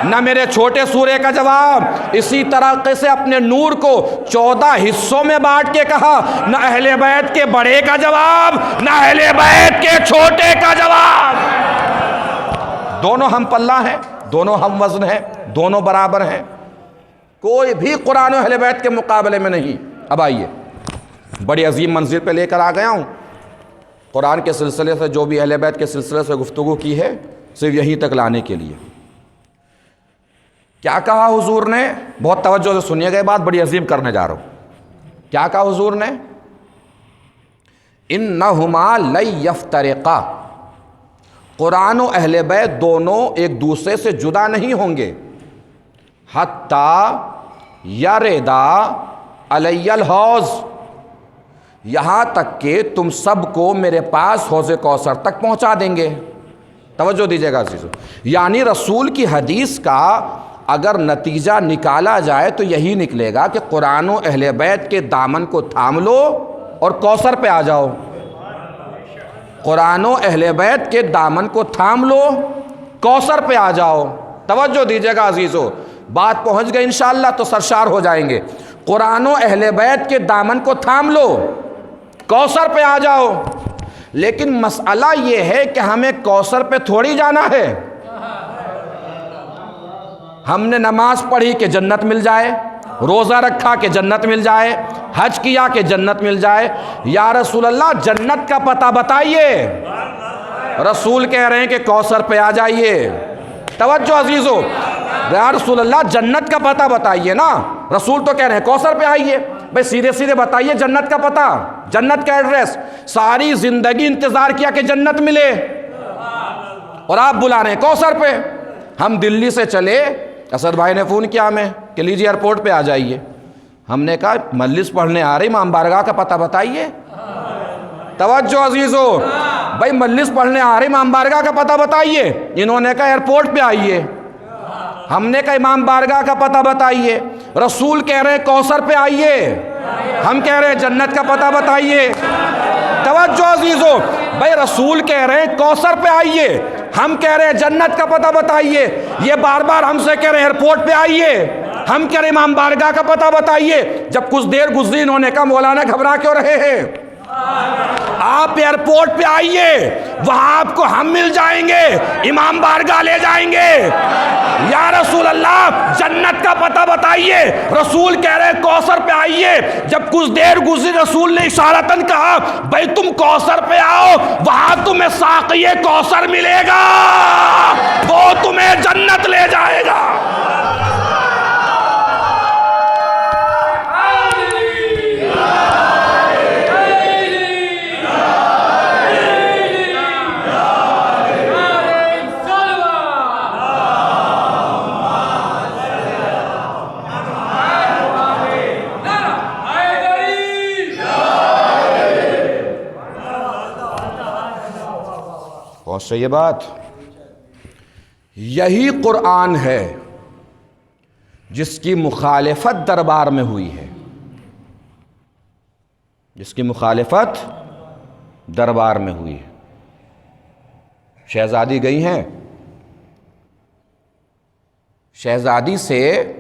نہ میرے چھوٹے سورے کا جواب۔ اسی طرح سے اپنے نور کو 14 حصوں میں بانٹ کے کہا، نہ اہل بیت کے بڑے کا جواب نہ اہل بیت کے چھوٹے کا جواب۔ دونوں ہم پلہ ہیں، دونوں ہم وزن ہیں، دونوں برابر ہیں، کوئی بھی قرآن و اہل بیت کے مقابلے میں نہیں۔ اب آئیے بڑی عظیم منزل پہ لے کر آ گیا ہوں۔ قرآن کے سلسلے سے جو بھی اہل بیت کے سلسلے سے گفتگو کی ہے، صرف یہیں تک لانے کے لیے۔ کیا کہا حضور نے؟ بہت توجہ سے سنیے گا، بات بڑی عظیم کرنے جا رہا ہوں۔ کیا کہا حضور نے؟ انہما لن یفترقا، قرآن و اہل بیت دونوں ایک دوسرے سے جدا نہیں ہوں گے، حتی یردا علی الحوض، یہاں تک کہ تم سب کو میرے پاس حوض کوثر تک پہنچا دیں گے۔ توجہ دیجیے گا عزیزو، یعنی رسول کی حدیث کا اگر نتیجہ نکالا جائے تو یہی نکلے گا کہ قرآن و اہل بیت کے دامن کو تھام لو اور کوثر پہ آ جاؤ۔ قرآن و اہل بیت کے دامن کو تھام لو، کوثر پہ آ جاؤ۔ توجہ دیجیے گا عزیزو، بات پہنچ گئی انشاءاللہ تو سرشار ہو جائیں گے۔ قرآن و اہل بیت کے دامن کو تھام لو، کوثر پہ آ جاؤ۔ لیکن مسئلہ یہ ہے کہ ہمیں کوثر پہ تھوڑی جانا ہے۔ ہم نے نماز پڑھی کہ جنت مل جائے، روزہ رکھا کہ جنت مل جائے، حج کیا کہ جنت مل جائے۔ یا رسول اللہ جنت کا پتہ بتائیے۔ رسول کہہ رہے ہیں کہ کوثر پہ آ جائیے۔ توجہ عزیزو، یا رسول اللہ جنت کا پتہ بتائیے نا، رسول تو کہہ رہے ہیں کوثر پہ آئیے۔ بھئی سیدھے سیدھے بتائیے جنت کا پتہ، جنت کا ایڈریس۔ ساری زندگی انتظار کیا کہ جنت ملے، اور آپ بلا رہے ہیں کوثر پہ۔ ہم دلی سے چلے، اسد بھائی نے فون کیا ہمیں کہ لیجیے ایئرپورٹ پہ آ جائیے۔ ہم نے کہا مجلس پڑھنے آ رہے امام بارگاہ کا پتہ بتائیے۔ توجہ عزیزو، بھائی مجلس پڑھنے آ رہے امام بارگاہ کا پتہ بتائیے۔ انہوں نے کہا ایئرپورٹ پہ آئیے۔ ہم نے کہا امام بارگاہ کا پتہ بتائیے۔ رسول کہہ رہے ہیں کوثر پہ آئیے، ہم کہہ رہے ہیں جنت کا پتہ بتائیے۔ توجہ عزیزو، بھائی رسول کہہ رہے ہیں کوثر پہ آئیے، ہم کہہ رہے ہیں جنت کا پتہ بتائیے۔ یہ بار بار ہم سے کہہ رہے ہیں ایئرپورٹ پہ آئیے، ہم کہہ رہے ہیں امام بارگاہ کا پتہ بتائیے۔ جب کچھ دیر گزری انہوں نے کہا مولانا گھبرا کیوں رہے ہیں، آپ ایئرپورٹ پہ آئیے، وہاں آپ کو ہم مل جائیں گے، امام بارگاہ لے جائیں گے۔ یا رسول اللہ جنت کا پتہ بتائیے۔ رسول کہہ رہے ہیں کوثر پہ آئیے۔ جب کچھ دیر گزری رسول نے اشارتاً کہا بھائی تم کوثر پہ آؤ، وہاں تمہیں ساقی کوثر ملے گا، وہ تمہیں جنت لے جائے گا۔ پہنچ رہی ہے بات؟ یہی قرآن ہے جس کی مخالفت دربار میں ہوئی ہے، جس کی مخالفت دربار میں ہوئی ہے۔ شہزادی گئی ہیں، شہزادی سے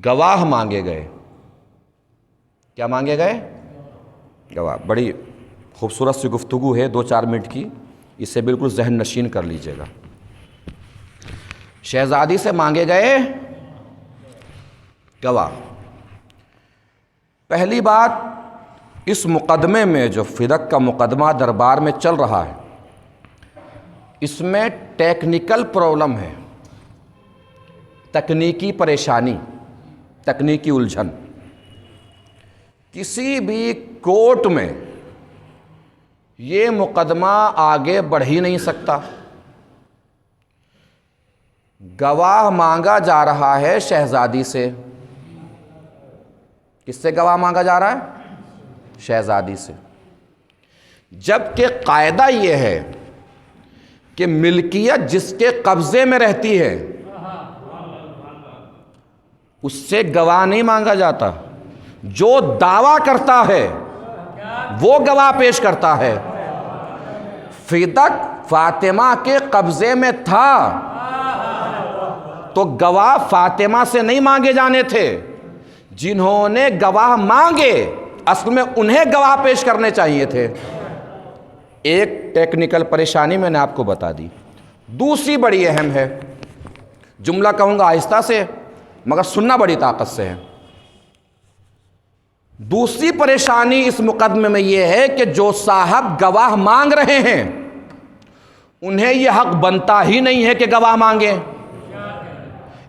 گواہ مانگے گئے۔ کیا مانگے گئے؟ گواہ۔ بڑی خوبصورت سی گفتگو ہے 2-4 منٹ کی، اسے بالکل ذہن نشین کر لیجئے گا۔ شہزادی سے مانگے گئے گواہ۔ پہلی بات، اس مقدمے میں جو فدق کا مقدمہ دربار میں چل رہا ہے، اس میں ٹیکنیکل پرابلم ہے، تکنیکی پریشانی، تکنیکی الجھن۔ کسی بھی کورٹ میں یہ مقدمہ آگے بڑھ ہی نہیں سکتا۔ گواہ مانگا جا رہا ہے شہزادی سے۔ کس سے گواہ مانگا جا رہا ہے؟ شہزادی سے۔ جبکہ قاعدہ یہ ہے کہ ملکیت جس کے قبضے میں رہتی ہے اس سے گواہ نہیں مانگا جاتا، جو دعویٰ کرتا ہے وہ گواہ پیش کرتا ہے۔ فدق فاطمہ کے قبضے میں تھا تو گواہ فاطمہ سے نہیں مانگے جانے تھے۔ جنہوں نے گواہ مانگے اصل میں انہیں گواہ پیش کرنے چاہیے تھے۔ ایک ٹیکنیکل پریشانی میں نے آپ کو بتا دی۔ دوسری بڑی اہم ہے، جملہ کہوں گا آہستہ سے مگر سننا بڑی طاقت سے ہے۔ دوسری پریشانی اس مقدمے میں یہ ہے کہ جو صاحب گواہ مانگ رہے ہیں انہیں یہ حق بنتا ہی نہیں ہے کہ گواہ مانگیں،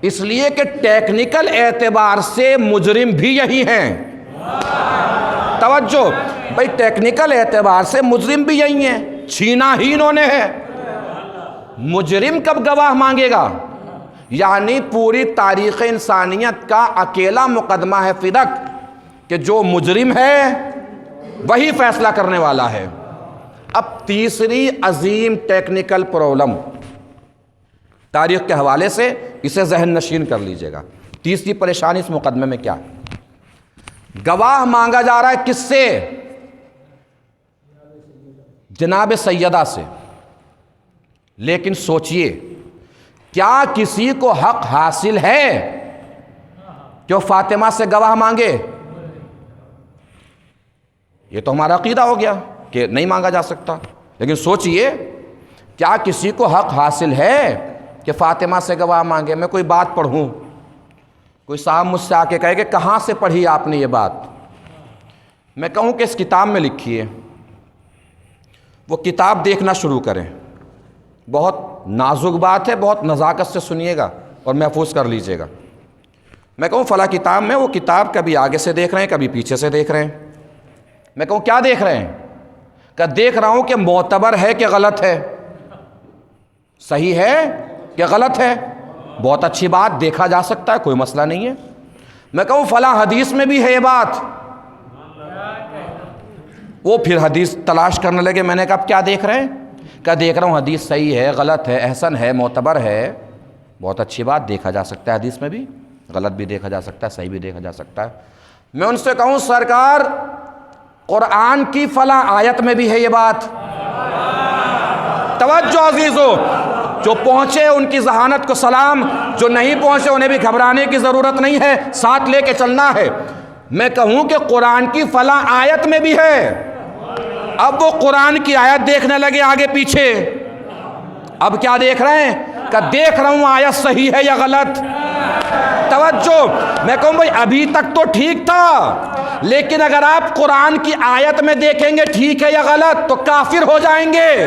اس لیے کہ ٹیکنیکل اعتبار سے مجرم بھی یہی ہیں۔ توجہ بھئی، ٹیکنیکل اعتبار سے مجرم بھی یہی ہیں، چھینا ہی انہوں نے ہے۔ مجرم کب گواہ مانگے گا؟ یعنی پوری تاریخ انسانیت کا اکیلا مقدمہ ہے فدق کہ جو مجرم ہے وہی فیصلہ کرنے والا ہے۔ اب تیسری عظیم ٹیکنیکل پرابلم تاریخ کے حوالے سے اسے ذہن نشین کر لیجئے گا۔ تیسری پریشانی اس مقدمے میں کیا ہے؟ گواہ مانگا جا رہا ہے کس سے؟ جناب سیدہ سے۔ لیکن سوچئے کیا کسی کو حق حاصل ہے کہ وہ فاطمہ سے گواہ مانگے؟ یہ تو ہمارا عقیدہ ہو گیا کہ نہیں مانگا جا سکتا، لیکن سوچئے کیا کسی کو حق حاصل ہے کہ فاطمہ سے گواہ مانگے؟ میں کوئی بات پڑھوں، کوئی صاحب مجھ سے آ کے کہے کہ کہاں سے پڑھی آپ نے یہ بات، میں کہوں کہ اس کتاب میں لکھی ہے، وہ کتاب دیکھنا شروع کریں۔ بہت نازک بات ہے، بہت نزاکت سے سنیے گا اور محفوظ کر لیجئے گا۔ میں کہوں فلاں کتاب میں، وہ کتاب کبھی آگے سے دیکھ رہے ہیں کبھی پیچھے سے دیکھ رہے ہیں۔ میں کہوں کیا دیکھ رہے ہیں؟ کہ دیکھ رہا ہوں کہ معتبر ہے کہ غلط ہے، صحیح ہے کہ غلط ہے۔ بہت اچھی بات، دیکھا جا سکتا ہے، کوئی مسئلہ نہیں ہے۔ میں کہوں فلاں حدیث میں بھی ہے یہ بات، وہ پھر حدیث تلاش کرنے لگے۔ میں نے کہا اب کیا دیکھ رہے ہیں؟ کہ دیکھ رہا ہوں حدیث صحیح ہے، غلط ہے، احسن ہے، معتبر ہے۔ بہت اچھی بات، دیکھا جا سکتا ہے حدیث میں بھی، غلط بھی دیکھا جا سکتا ہے، صحیح بھی دیکھا جا سکتا ہے۔ میں ان سے کہوں سرکار قرآن کی فلاں آیت میں بھی ہے یہ بات۔ توجہ عزیزو، جو پہنچے ان کی ذہانت کو سلام، جو نہیں پہنچے انہیں بھی گھبرانے کی ضرورت نہیں ہے، ساتھ لے کے چلنا ہے۔ میں کہوں کہ قرآن کی فلاں آیت میں بھی ہے، اب وہ قرآن کی آیت دیکھنے لگے آگے پیچھے۔ اب کیا دیکھ رہے ہیں؟ کہ دیکھ رہا ہوں آیت صحیح ہے یا غلط۔ توجہ، میں کہوں بھائی ابھی تک تو ٹھیک تھا، لیکن اگر آپ قرآن کی آیت میں دیکھیں گے ٹھیک ہے یا غلط تو کافر ہو جائیں گے۔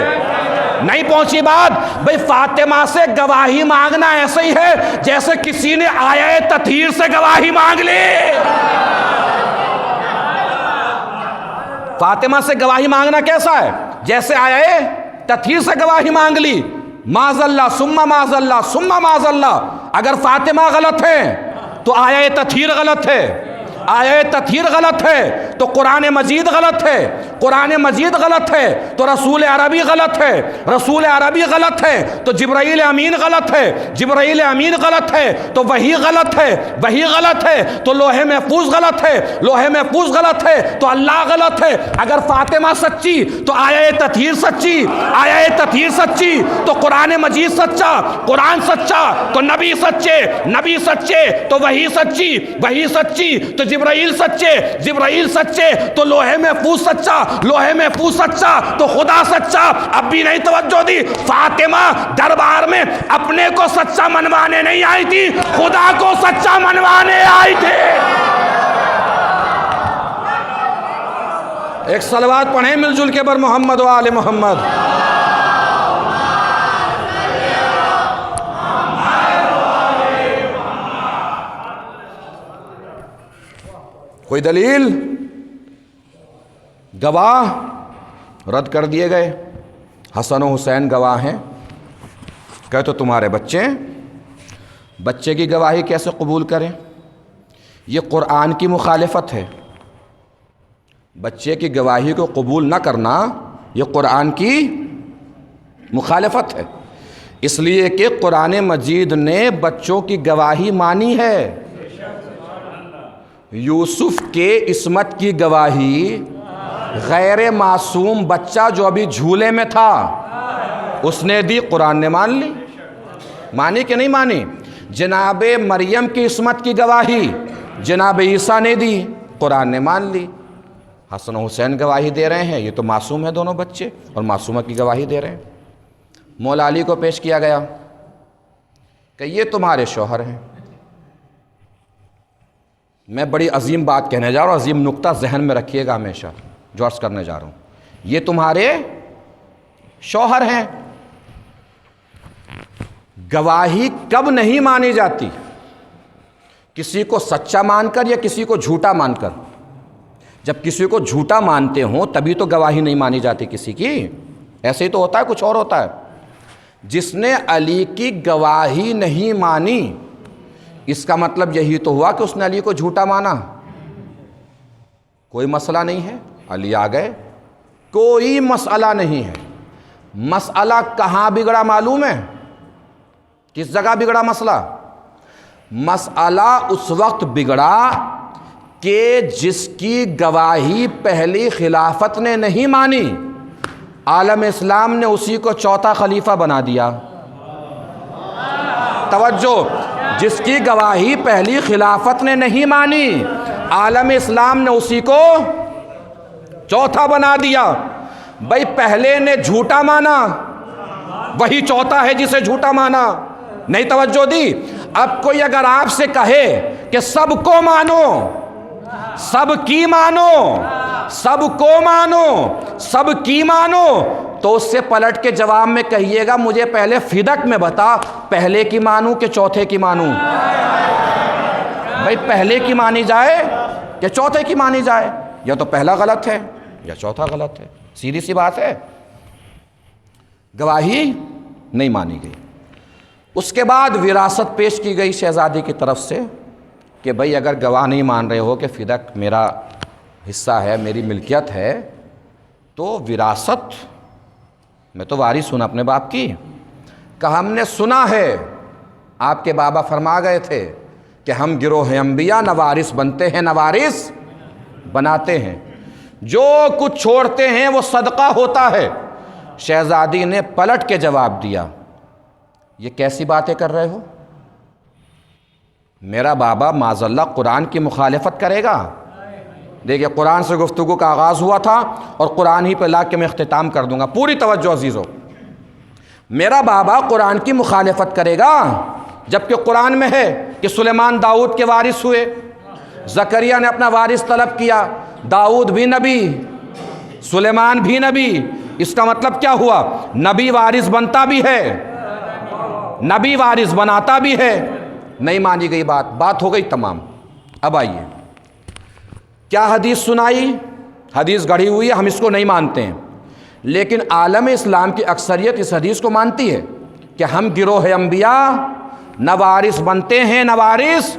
نہیں پہنچی بات؟ بھائی فاطمہ سے گواہی مانگنا ایسے ہی ہے جیسے کسی نے آیہ تطہیر سے گواہی مانگ لی۔ فاطمہ سے گواہی مانگنا کیسا ہے؟ جیسے آیہ تطہیر سے گواہی مانگ لی۔ معاذ اللہ ثم معاذ اللہ ثم معاذ اللہ، اگر فاطمہ غلط ہے تو آیہ تطہیر غلط ہے، آیہ تطہیر غلط ہے تو قرآن مجید غلط ہے، قرآن مجید غلط ہے تو رسول عربی غلط ہے، رسول عربی غلط ہے تو جبرائیل امین غلط ہے، جبرائیل امین غلط ہے تو وحی غلط ہے، وحی غلط ہے تو لوح محفوظ غلط ہے، لوح محفوظ غلط ہے تو اللہ غلط ہے۔ اگر فاطمہ سچی تو آیہ تطہیر سچی، آیہ تطہیر سچی تو قرآن مجید سچا، قرآن سچا تو نبی سچے، نبی سچے تو وحی سچی، وحی سچی تو جبرائیل سچے، جبرائیل سچے تو لوح محفوظ سچا، لوح محفوظ سچا تو خدا سچا۔ اب بھی نہیں توجہ دی؟ فاطمہ دربار میں اپنے کو سچا منوانے نہیں آئی تھی، خدا کو سچا منوانے آئی تھی۔ ایک صلوات پڑھیں مل جل کے بر محمد و آل محمد۔ کوئی دلیل؟ گواہ رد کر دیے گئے۔ حسن و حسین گواہ ہیں، کہے تو تمہارے بچے ہیں، بچے کی گواہی کیسے قبول کریں؟ یہ قرآن کی مخالفت ہے۔ بچے کی گواہی کو قبول نہ کرنا یہ قرآن کی مخالفت ہے، اس لیے کہ قرآن مجید نے بچوں کی گواہی مانی ہے۔ یوسف کے عصمت کی گواہی غیر معصوم بچہ جو ابھی جھولے میں تھا اس نے دی، قرآن نے مان لی۔ مانی کہ نہیں مانی؟ جناب مریم کی عصمت کی گواہی جناب عیسیٰ نے دی، قرآن نے مان لی۔ حسن و حسین گواہی دے رہے ہیں، یہ تو معصوم ہے دونوں بچے، اور معصومہ کی گواہی دے رہے ہیں۔ مولا علی کو پیش کیا گیا کہ یہ تمہارے شوہر ہیں۔ میں بڑی عظیم بات کہنے جا رہا ہوں، عظیم نقطہ ذہن میں رکھیے گا ہمیشہ جو عرض کرنے جا رہا ہوں، یہ تمہارے شوہر ہیں۔ گواہی کب نہیں مانی جاتی؟ کسی کو سچا مان کر یا کسی کو جھوٹا مان کر؟ جب کسی کو جھوٹا مانتے ہوں تبھی تو گواہی نہیں مانی جاتی کسی کی، ایسے ہی تو ہوتا ہے، کچھ اور ہوتا ہے۔ جس نے علی کی گواہی نہیں مانی اس کا مطلب یہی تو ہوا کہ اس نے علی کو جھوٹا مانا۔ کوئی مسئلہ نہیں ہے، علی آ گئے، کوئی مسئلہ نہیں ہے۔ مسئلہ کہاں بگڑا معلوم ہے؟ کس جگہ بگڑا مسئلہ؟ مسئلہ اس وقت بگڑا کہ جس کی گواہی پہلی خلافت نے نہیں مانی، عالم اسلام نے اسی کو چوتھا خلیفہ بنا دیا۔ توجہ، جس کی گواہی پہلی خلافت نے نہیں مانی، عالم اسلام نے اسی کو چوتھا بنا دیا۔ بھائی پہلے نے جھوٹا مانا، وہی چوتھا ہے جسے جھوٹا مانا، نہیں توجہ دی۔ اب کوئی اگر آپ سے کہے کہ سب کو مانو، سب کی مانو، سب کو مانو، سب کی مانو، تو اس سے پلٹ کے جواب میں کہیے گا مجھے پہلے فدق میں بتا، پہلے کی مانوں کہ چوتھے کی مانوں؟ بھائی پہلے کی مانی جائے کہ چوتھے کی مانی جائے؟ یا تو پہلا غلط ہے یا چوتھا غلط ہے، سیدھی سی بات ہے۔ گواہی نہیں مانی گئی۔ اس کے بعد وراثت پیش کی گئی شہزادی کی طرف سے کہ بھئی اگر گواہ نہیں مان رہے ہو کہ فدق میرا حصہ ہے، میری ملکیت ہے، تو وراثت میں تو وارث ہوں اپنے باپ کی۔ کہ ہم نے سنا ہے آپ کے بابا فرما گئے تھے کہ ہم گروہ انبیاء نہ وارث بنتے ہیں نہ وارث بناتے ہیں، جو کچھ چھوڑتے ہیں وہ صدقہ ہوتا ہے۔ شہزادی نے پلٹ کے جواب دیا یہ کیسی باتیں کر رہے ہو؟ میرا بابا معاذ اللہ قرآن کی مخالفت کرے گا؟ دیکھیے قرآن سے گفتگو کا آغاز ہوا تھا اور قرآن ہی پہ لا کے میں اختتام کر دوں گا، پوری توجہ عزیزو۔ میرا بابا قرآن کی مخالفت کرے گا جبکہ قرآن میں ہے کہ سلیمان داؤد کے وارث ہوئے، زکریا نے اپنا وارث طلب کیا، داؤد بھی نبی، سلیمان بھی نبی۔ اس کا مطلب کیا ہوا؟ نبی وارث بنتا بھی ہے، نبی وارث بناتا بھی ہے۔ نہیں مانی گئی بات ہو گئی تمام۔ اب آئیے، کیا حدیث سنائی؟ حدیث گڑھی ہوئی ہے، ہم اس کو نہیں مانتے ہیں، لیکن عالم اسلام کی اکثریت اس حدیث کو مانتی ہے کہ ہم گروہ انبیاء نہ وارث بنتے ہیں نہ وارث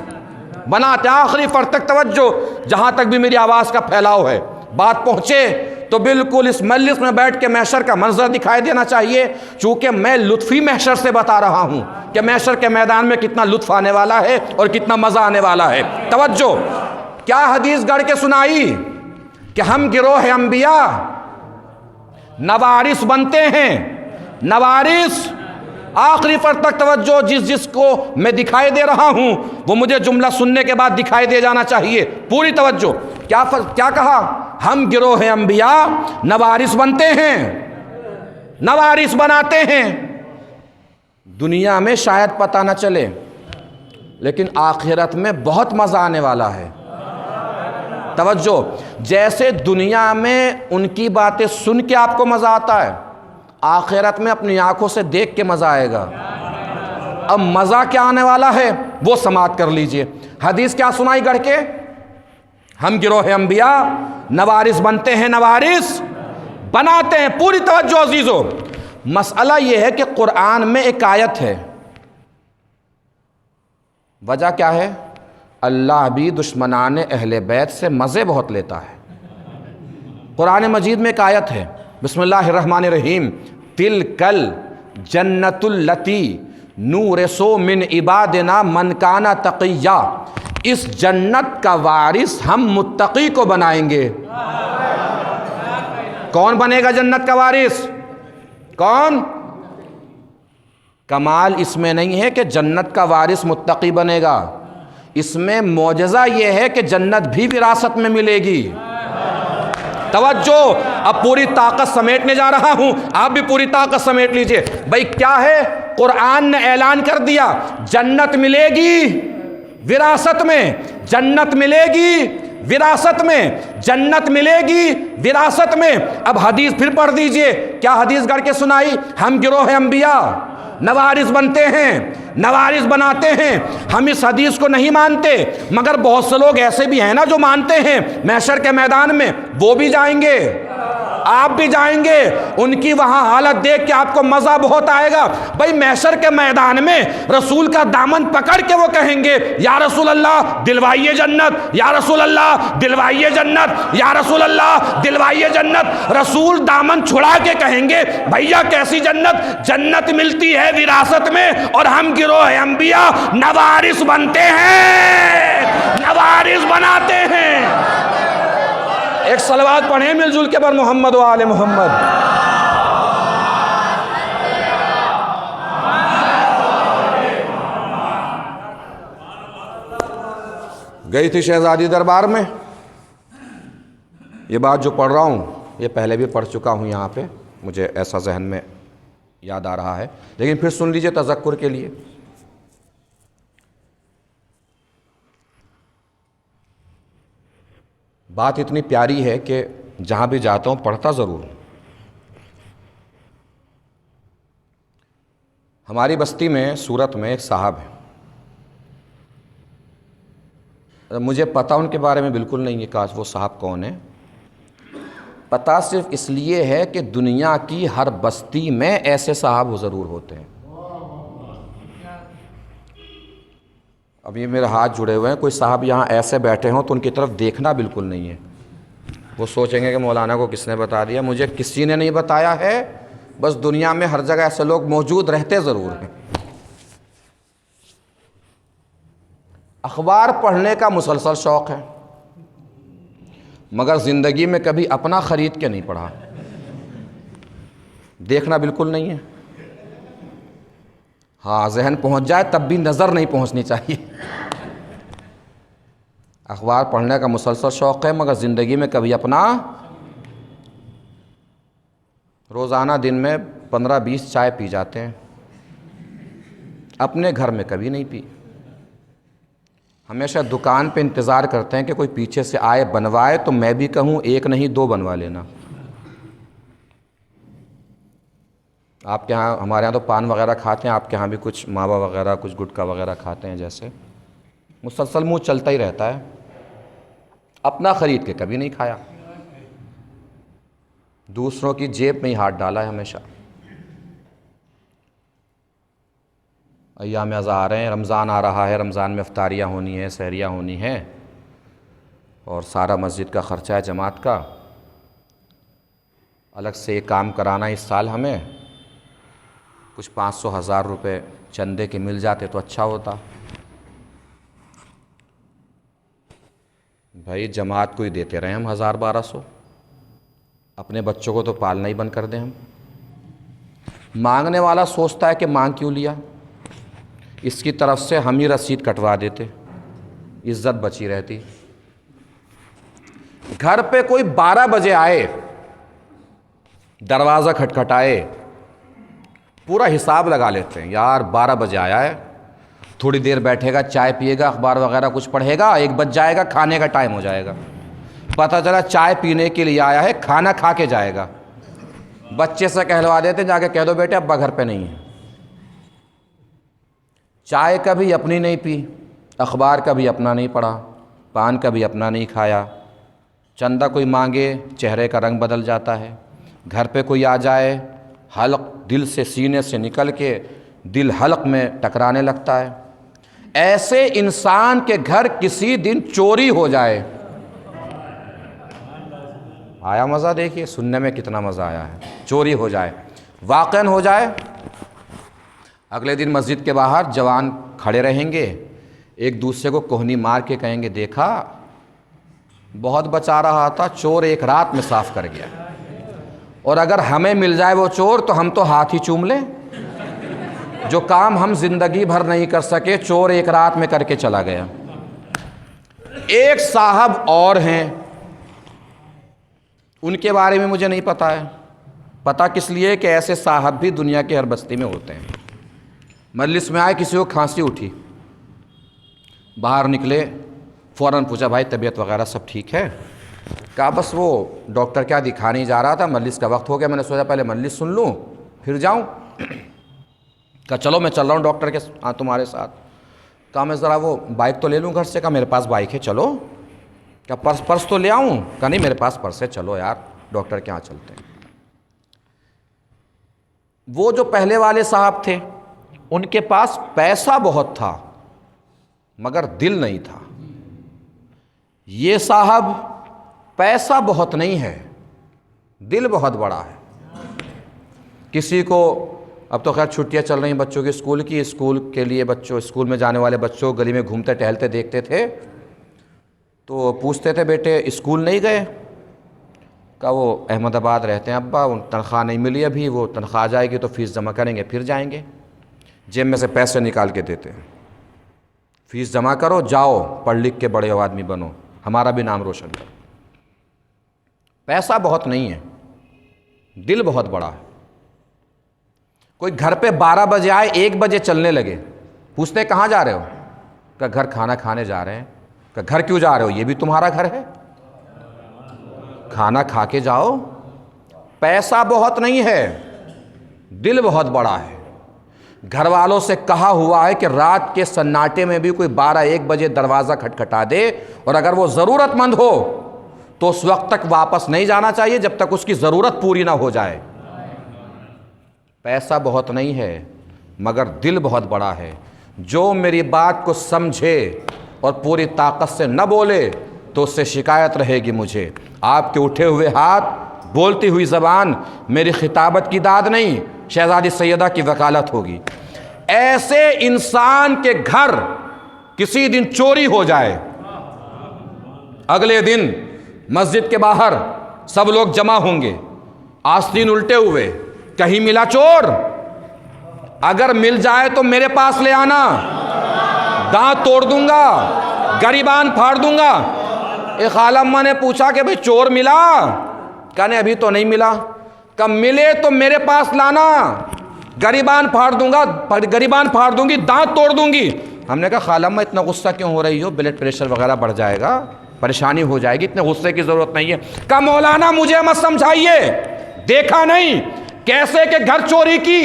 بناتے ہیں۔ آخری فرق تک توجہ، جہاں تک بھی میری آواز کا پھیلاؤ ہے، بات پہنچے تو بالکل اس مجلس میں بیٹھ کے محشر کا منظر دکھائی دینا چاہیے، چونکہ میں لطفی محشر سے بتا رہا ہوں کہ محشر کے میدان میں کتنا لطف آنے والا ہے اور کتنا مزہ آنے والا ہے۔ توجہ، کیا حدیث گڑھ کے سنائی کہ ہم گروہ انبیاء نہ وارث بنتے ہیں نہ وارث؟ آخری فرق تک توجہ، جس کو میں دکھائی دے رہا ہوں وہ مجھے جملہ سننے کے بعد دکھائی دے جانا چاہیے، پوری توجہ۔ کیا کہا؟ ہم گروہ انبیاء نہ وارث بنتے ہیں نہ وارث بناتے ہیں۔ دنیا میں شاید پتہ نہ چلے لیکن آخرت میں بہت مزہ آنے والا ہے۔ توجہ، جیسے دنیا میں ان کی باتیں سن کے آپ کو مزہ آتا ہے، آخرت میں اپنی آنکھوں سے دیکھ کے مزہ آئے گا۔ اب مزہ کیا آنے والا ہے وہ سماعت کر لیجئے۔ حدیث کیا سنائی گڑھ کے؟ ہم گروہ انبیاء نہ وارث بنتے ہیں نہ وارث بناتے ہیں۔ پوری توجہ عزیزو، مسئلہ یہ ہے کہ قرآن میں ایک آیت ہے، وجہ کیا ہے؟ اللہ بھی دشمنان اہل بیت سے مزے بہت لیتا ہے۔ قرآن مجید میں ایک آیت ہے، بسم اللہ الرحمن الرحیم، تلکل جنت التی نورث من عبادنا من کان تقیا، اس جنت کا وارث ہم متقی کو بنائیں گے۔ کون بنے گا جنت کا وارث؟ کون؟ کمال اس میں نہیں ہے کہ جنت کا وارث متقی بنے گا، اس میں معجزہ یہ ہے کہ جنت بھی وراثت میں ملے گی۔ توجہ، اب پوری طاقت سمیٹنے جا رہا ہوں، آپ بھی پوری طاقت سمیٹ لیجئے۔ بھائی کیا ہے؟ قرآن نے اعلان کر دیا جنت ملے گی وراثت میں، جنت ملے گی وراثت میں، جنت ملے گی وراثت میں۔ اب حدیث پھر پڑھ دیجئے، کیا حدیث گڑھ کے سنائی؟ ہم گروہ انبیاء نہ وارث بنتے ہیں نہ وارث بناتے ہیں۔ ہم اس حدیث کو نہیں مانتے، مگر بہت سے لوگ ایسے بھی ہیں نا جو مانتے ہیں۔ محشر کے میدان میں وہ بھی جائیں گے، آپ بھی جائیں گے، ان کی وہاں حالت دیکھ کے آپ کو مزہ بہت آئے گا۔ بھائی محشر کے میدان میں رسول کا دامن پکڑ کے وہ کہیں گے یا رسول اللہ دلوائیے جنت، یا رسول اللہ دلوائیے جنت، یا رسول اللہ دلوائیے جنت۔ رسول دامن چھڑا کے کہیں گے بھیا کیسی جنت؟ جنت ملتی ہے وراثت میں، اور ہم گروہ انبیاء نہ وارث بنتے ہیں نہ وارث بناتے ہیں۔ ایک صلوات پڑھیں مل جل کے بر محمد و آل محمد۔ گئی تھی شہزادی دربار میں. یہ بات جو پڑھ رہا ہوں یہ پہلے بھی پڑھ چکا ہوں یہاں پہ، مجھے ایسا ذہن میں یاد آ رہا ہے، لیکن پھر سن لیجئے تذکر کے لیے. بات اتنی پیاری ہے کہ جہاں بھی جاتا ہوں پڑھتا ضرور ہوں. ہماری بستی میں سورت میں ایک صاحب ہیں، مجھے پتہ ان کے بارے میں بالکل نہیں ہے کاش وہ صاحب کون ہے. پتہ صرف اس لیے ہے کہ دنیا کی ہر بستی میں ایسے صاحب ضرور ہوتے ہیں. اب یہ میرے ہاتھ جڑے ہوئے ہیں، کوئی صاحب یہاں ایسے بیٹھے ہوں تو ان کی طرف دیکھنا بالکل نہیں ہے. وہ سوچیں گے کہ مولانا کو کس نے بتا دیا. مجھے کسی نے نہیں بتایا ہے، بس دنیا میں ہر جگہ ایسے لوگ موجود رہتے ضرور ہیں. اخبار پڑھنے کا مسلسل شوق ہے، مگر زندگی میں کبھی اپنا خرید کے نہیں پڑھا. دیکھنا بالکل نہیں ہے. ہاں ذہن پہنچ جائے تب بھی نظر نہیں پہنچنی چاہیے. اخبار پڑھنے کا مسلسل شوق ہے مگر زندگی میں کبھی اپنا. روزانہ دن میں 15-20 چائے پی جاتے ہیں، اپنے گھر میں کبھی نہیں پی. ہمیشہ دکان پہ انتظار کرتے ہیں کہ کوئی پیچھے سے آئے بنوائے تو میں بھی کہوں ایک نہیں 2 بنوا لینا. آپ کے ہاں، ہمارے ہاں تو پان وغیرہ کھاتے ہیں، آپ کے ہاں بھی کچھ ماوا وغیرہ کچھ گٹکا وغیرہ کھاتے ہیں. جیسے مسلسل منہ چلتا ہی رہتا ہے، اپنا خرید کے کبھی نہیں کھایا. دوسروں کی جیب میں ہی ہاتھ ڈالا ہے ہمیشہ. ایام ازاں آ رہے ہیں، رمضان آ رہا ہے، رمضان میں افطاریاں ہونی ہیں، سحریاں ہونی ہیں، اور سارا مسجد کا خرچہ ہے جماعت کا. الگ سے یہ کام کرانا اس سال ہمیں. کچھ 500-1000 روپے چندے کے مل جاتے تو اچھا ہوتا. بھائی جماعت کو ہی دیتے رہے ہم 1000-1200، اپنے بچوں کو تو پالنا ہی بند کر دیں ہم. مانگنے والا سوچتا ہے کہ مانگ کیوں لیا، اس کی طرف سے ہم ہی رسید کٹوا دیتے، عزت بچی رہتی. گھر پہ کوئی 12 بجے آئے، دروازہ کھٹکھٹائے، پورا حساب لگا لیتے ہیں. یار 12 بجے آیا ہے، تھوڑی دیر بیٹھے گا، چائے پیے گا، اخبار وغیرہ کچھ پڑھے گا، 1 بج جائے گا، کھانے کا ٹائم ہو جائے گا. پتہ چلا چائے پینے کے لیے آیا ہے، کھانا کھا کے جائے گا. بچے سے کہلوا دیتے جا کے کہہ دو بیٹے ابا گھر پہ نہیں ہے. چائے کبھی اپنی نہیں پی، اخبار کبھی اپنا نہیں پڑھا، پان کبھی اپنا نہیں کھایا. چندہ کوئی مانگے چہرے کا رنگ بدل جاتا ہے. گھر پہ کوئی آ جائے، حلق دل سے سینے سے نکل کے دل حلق میں ٹکرانے لگتا ہے. ایسے انسان کے گھر کسی دن چوری ہو جائے، آیا مزہ؟ دیکھیے سننے میں کتنا مزہ آیا ہے. چوری ہو جائے، واقعاً ہو جائے، اگلے دن مسجد کے باہر جوان کھڑے رہیں گے، ایک دوسرے کو کوہنی مار کے کہیں گے دیکھا بہت بچا رہا تھا، چور 1 رات میں صاف کر گیا. اور اگر ہمیں مل جائے وہ چور تو ہم تو ہاتھ ہی چوم لیں. جو کام ہم زندگی بھر نہیں کر سکے چور 1 رات میں کر کے چلا گیا. ایک صاحب اور ہیں، ان کے بارے میں مجھے نہیں پتہ ہے. پتہ کس لیے کہ ایسے صاحب بھی دنیا کے ہر بستی میں ہوتے ہیں. مجلس میں آئے، کسی کو کھانسی اٹھی، باہر نکلے، فوراً پوچھا بھائی طبیعت وغیرہ سب ٹھیک ہے؟ کہا بس وہ ڈاکٹر کیا دکھانے جا رہا تھا، مجلس کا وقت ہو گیا، میں نے سوچا پہلے مجلس سن لوں پھر جاؤں. کہا چلو میں چل رہا ہوں ڈاکٹر کے تمہارے ساتھ. کہا میں ذرا وہ بائک تو لے لوں گھر سے؟ کہا میرے پاس بائک ہے چلو. کہا پرس تو لے آؤں؟ کہا نہیں میرے پاس پرس ہے، چلو یار ڈاکٹر کے یہاں چلتے ہیں. وہ جو پہلے والے صاحب تھے ان کے پاس پیسہ بہت تھا مگر دل نہیں تھا. یہ صاحب پیسہ بہت نہیں ہے، دل بہت بڑا ہے. کسی کو، اب تو خیر چھٹیاں چل رہی ہیں بچوں کی اسکول کی، اسکول کے لیے بچوں، اسکول میں جانے والے بچوں گلی میں گھومتے ٹہلتے دیکھتے تھے تو پوچھتے تھے بیٹے اسکول نہیں گئے؟ کہا وہ احمد آباد رہتے ہیں ابا، ان تنخواہ نہیں ملی ابھی، وہ تنخواہ آ جائے گی تو فیس جمع کریں گے پھر جائیں گے. جیب میں سے پیسے نکال کے دیتے ہیں. فیس جمع کرو، جاؤ پڑھ لکھ کے بڑے آدمی بنو، ہمارا بھی نام روشن کرو۔ پیسہ بہت نہیں ہے، دل بہت بڑا ہے۔ کوئی گھر پہ 12 بجے آئے، 1 بجے چلنے لگے، پوچھتے کہاں جا رہے ہو؟ کہ گھر کھانا کھانے جا رہے ہیں۔ کہ گھر کیوں جا رہے ہو؟ یہ بھی تمہارا گھر ہے، کھانا کھا کے جاؤ۔ پیسہ بہت نہیں ہے، دل بہت بڑا ہے۔ گھر والوں سے کہا ہوا ہے کہ رات کے سناٹے میں بھی کوئی 12-1 بجے دروازہ کھٹکھٹا دے، اور اگر وہ ضرورت مند ہو تو اس وقت تک واپس نہیں جانا چاہیے جب تک اس کی ضرورت پوری نہ ہو جائے۔ پیسہ بہت نہیں ہے مگر دل بہت بڑا ہے۔ جو میری بات کو سمجھے اور پوری طاقت سے نہ بولے تو اس سے شکایت رہے گی مجھے۔ آپ کے اٹھے ہوئے ہاتھ، بولتی ہوئی زبان میری خطابت کی داد نہیں، شہزادی سیدہ کی وکالت ہوگی۔ ایسے انسان کے گھر کسی دن چوری ہو جائے، اگلے دن مسجد کے باہر سب لوگ جمع ہوں گے، آستین الٹے ہوئے، کہیں ملا چور؟ اگر مل جائے تو میرے پاس لے آنا، دانت توڑ دوں گا، گریبان پھاڑ دوں گا۔ ایک خالہ اماں نے پوچھا کہ بھئی چور ملا؟ کہنے ابھی تو نہیں ملا۔ کہ ملے تو میرے پاس لانا، گریبان پھاڑ دوں گا، گریبان پھاڑ دوں گی، دانت توڑ دوں گی۔ ہم نے کہا خالہ اماں اتنا غصہ کیوں ہو رہی ہو؟ بلڈ پریشر وغیرہ بڑھ جائے گا، پریشانی ہو جائے گی، اتنے غصے کی ضرورت نہیں ہے۔ کہ مولانا مجھے مت سمجھائیے، دیکھا نہیں کیسے کہ گھر چوری کی؟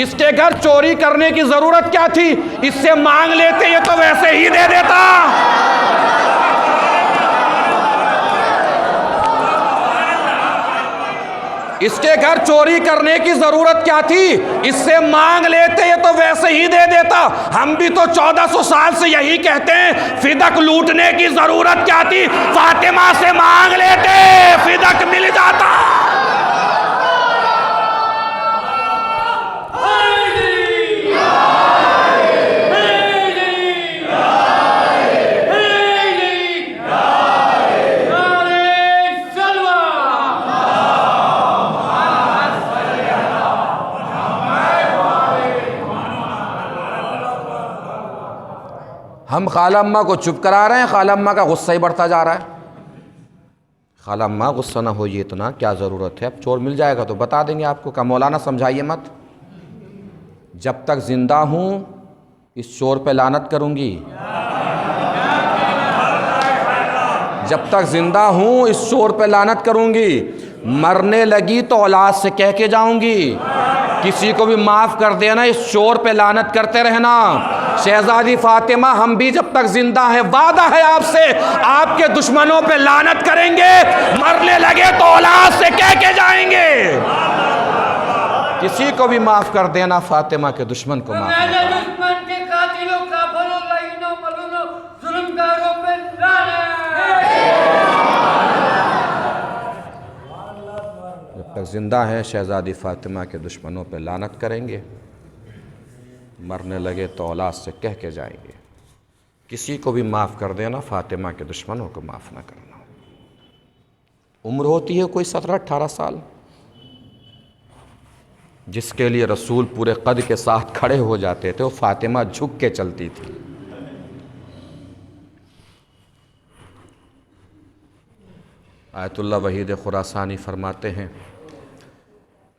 اس کے گھر چوری کرنے کی ضرورت کیا تھی؟ اس سے مانگ لیتے، یہ تو ویسے ہی دے دیتا۔ اس کے گھر چوری کرنے کی ضرورت کیا تھی؟ اس سے مانگ لیتے، یہ تو ویسے ہی دے دیتا۔ ہم بھی تو 1400 سال سے یہی کہتے ہیں، فدق لوٹنے کی ضرورت کیا تھی؟ فاطمہ سے مانگ لیتے، فدق مل جاتا۔ ہم خالہ اماں کو چپ کرا رہے ہیں، خالہ اماں کا غصہ ہی بڑھتا جا رہا ہے۔ خالہ اماں غصہ نہ ہوئیے، اتنا کیا ضرورت ہے؟ اب چور مل جائے گا تو بتا دیں گے آپ کو۔ کہ مولانا سمجھائیے مت، جب تک زندہ ہوں اس چور پہ لعنت کروں گی، جب تک زندہ ہوں اس چور پہ لعنت کروں گی، مرنے لگی تو اولاد سے کہہ کے جاؤں گی کسی کو بھی معاف کر دینا، اس چور پہ لعنت کرتے رہنا۔ شہزادی فاطمہ ہم بھی جب تک زندہ ہیں وعدہ ہے آپ سے، آپ کے دشمنوں پہ لعنت کریں گے، مرنے لگے تو اولاد سے کہہ کے جائیں گے کسی کو بھی معاف کر دینا، فاطمہ کے دشمن کو معاف کر دینا۔ دشمن کے قاتلوں، کافروں، لعینوں، ملعونوں، ظلمگاروں پہ لعنت۔ جب تک زندہ ہیں شہزادی فاطمہ کے دشمنوں پہ لعنت کریں گے، مرنے لگے تو اولاد سے کہہ کے جائیں گے کسی کو بھی معاف کر دینا، فاطمہ کے دشمنوں کو معاف نہ کرنا۔ عمر ہوتی ہے کوئی 17-18 سال، جس کے لیے رسول پورے قد کے ساتھ کھڑے ہو جاتے تھے، وہ فاطمہ جھک کے چلتی تھی۔ آیت اللہ وحید خراسانی فرماتے ہیں،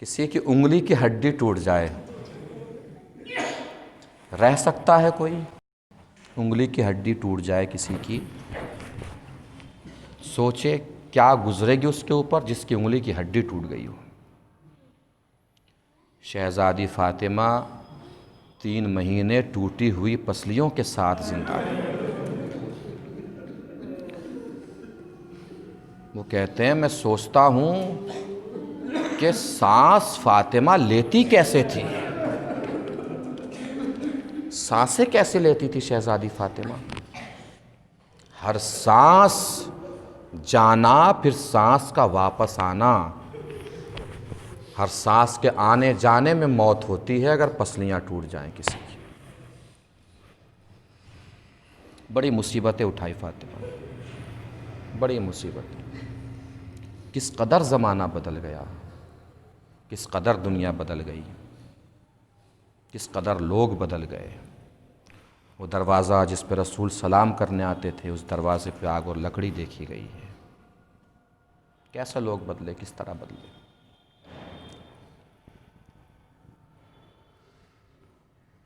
کسی کی انگلی کی ہڈی ٹوٹ جائے رہ سکتا ہے کوئی؟ انگلی کی ہڈی ٹوٹ جائے کسی کی، سوچے کیا گزرے گی اس کے اوپر جس کی انگلی کی ہڈی ٹوٹ گئی ہو۔ شہزادی فاطمہ 3 مہینے ٹوٹی ہوئی پسلیوں کے ساتھ زندہ ہے۔ وہ کہتے ہیں میں سوچتا ہوں کہ سانس فاطمہ لیتی کیسے تھی، سانسیں کیسے لیتی تھی شہزادی فاطمہ؟ ہر سانس جانا پھر سانس کا واپس آنا، ہر سانس کے آنے جانے میں موت ہوتی ہے اگر پسلیاں ٹوٹ جائیں کسی کی۔ بڑی مصیبتیں اٹھائی فاطمہ نے، بڑی مصیبتیں۔ کس قدر زمانہ بدل گیا، کس قدر دنیا بدل گئی، کس قدر لوگ بدل گئے۔ وہ دروازہ جس پہ رسول سلام کرنے آتے تھے، اس دروازے پہ آگ اور لکڑی دیکھی گئی ہے۔ کیسے لوگ بدلے، کس طرح بدلے۔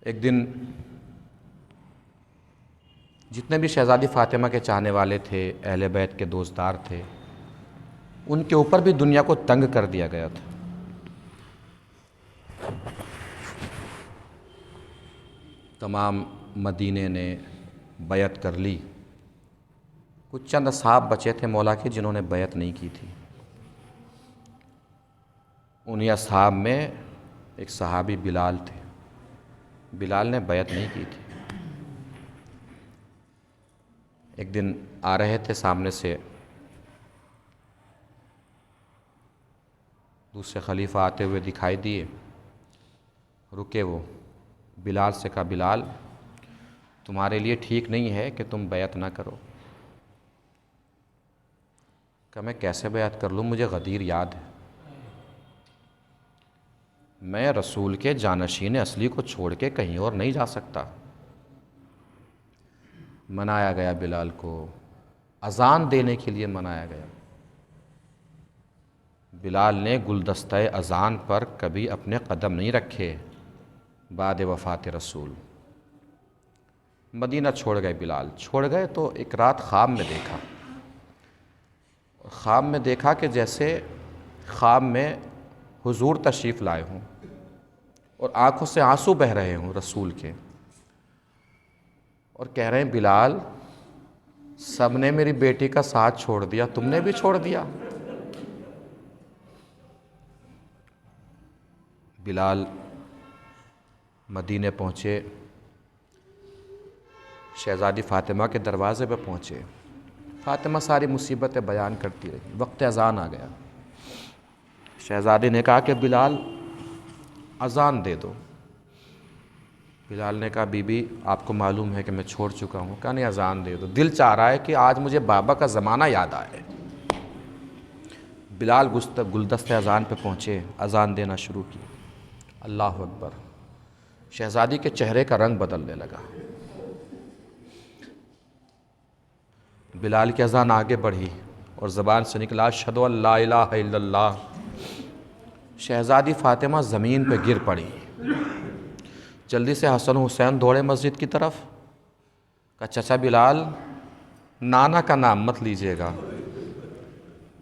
ایک دن جتنے بھی شہزادی فاطمہ کے چاہنے والے تھے، اہل بیت کے دوستدار تھے، ان کے اوپر بھی دنیا کو تنگ کر دیا گیا تھا۔ تمام مدینے نے بیعت کر لی، کچھ چند اصحاب بچے تھے مولا کے جنہوں نے بیعت نہیں کی تھی۔ انہی اصحاب میں ایک صحابی بلال تھے، بلال نے بیعت نہیں کی تھی۔ ایک دن آ رہے تھے، سامنے سے دوسرے خلیفہ آتے ہوئے دکھائی دیے، رکے وہ، بلال سے کہا بلال تمہارے لیے ٹھیک نہیں ہے کہ تم بیعت نہ کرو۔ کہ میں کیسے بیعت کر لوں، مجھے غدیر یاد ہے، میں رسول کے جانشین اصلی کو چھوڑ کے کہیں اور نہیں جا سکتا۔ منایا گیا بلال کو، اذان دینے کے لیے منایا گیا۔ بلال نے گلدستہ اذان پر کبھی اپنے قدم نہیں رکھے بعد وفات رسول۔ مدینہ چھوڑ گئے بلال، چھوڑ گئے تو ایک رات خواب میں دیکھا، خواب میں دیکھا کہ جیسے خواب میں حضور تشریف لائے ہوں اور آنکھوں سے آنسو بہہ رہے ہوں رسول کے، اور کہہ رہے ہیں بلال سب نے میری بیٹی کا ساتھ چھوڑ دیا، تم نے بھی چھوڑ دیا۔ بلال مدینے پہنچے، شہزادی فاطمہ کے دروازے پہ پہنچے۔ فاطمہ ساری مصیبتیں بیان کرتی رہی، وقت اذان آ گیا۔ شہزادی نے کہا کہ بلال اذان دے دو۔ بلال نے کہا بی بی آپ کو معلوم ہے کہ میں چھوڑ چکا ہوں۔ کہا نہیں اذان دے دو، دل چاہ رہا ہے کہ آج مجھے بابا کا زمانہ یاد آئے۔ بلال گلدستہ اذان پہ پہنچے، اذان دینا شروع کی۔ اللہ اکبر، شہزادی کے چہرے کا رنگ بدلنے لگا۔ بلال کی اذان آگے بڑھی اور زبان سے نکلا اشہد ان لا الہ الا اللہ۔ شہزادی فاطمہ زمین پہ گر پڑی، جلدی سے حسن حسین دوڑے مسجد کی طرف۔ کہا چچا بلال نانا کا نام مت لیجیے گا،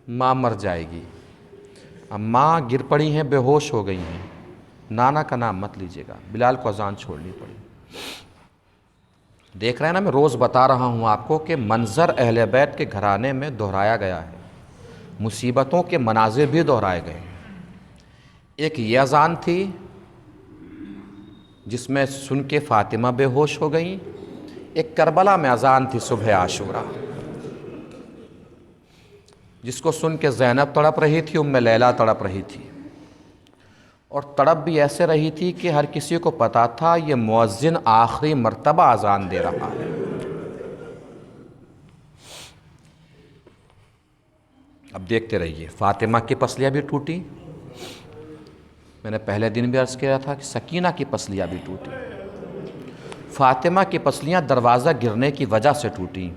ماں مر جائے گی، اب ماں گر پڑی ہیں، بے ہوش ہو گئی ہیں، نانا کا نام مت لیجیے گا۔ بلال کو اذان چھوڑنی پڑی۔ دیکھ رہے ہیں نا، میں روز بتا رہا ہوں آپ کو کہ منظر اہل بیت کے گھرانے میں دہرایا گیا ہے، مصیبتوں کے مناظر بھی دہرائے گئے ہیں۔ ایک یہ اذان تھی جس میں سن کے فاطمہ بے ہوش ہو گئیں، ایک کربلا میں اذان تھی صبح عاشورہ، جس کو سن کے زینب تڑپ رہی تھی، ام لیلہ تڑپ رہی تھی، اور تڑپ بھی ایسے رہی تھی کہ ہر کسی کو پتا تھا یہ مؤذن آخری مرتبہ اذان دے رہا ہے۔ اب دیکھتے رہیے، فاطمہ کی پسلیاں بھی ٹوٹی، میں نے پہلے دن بھی عرض کیا تھا کہ سکینہ کی پسلیاں بھی ٹوٹی۔ فاطمہ کی پسلیاں دروازہ گرنے کی وجہ سے ٹوٹی،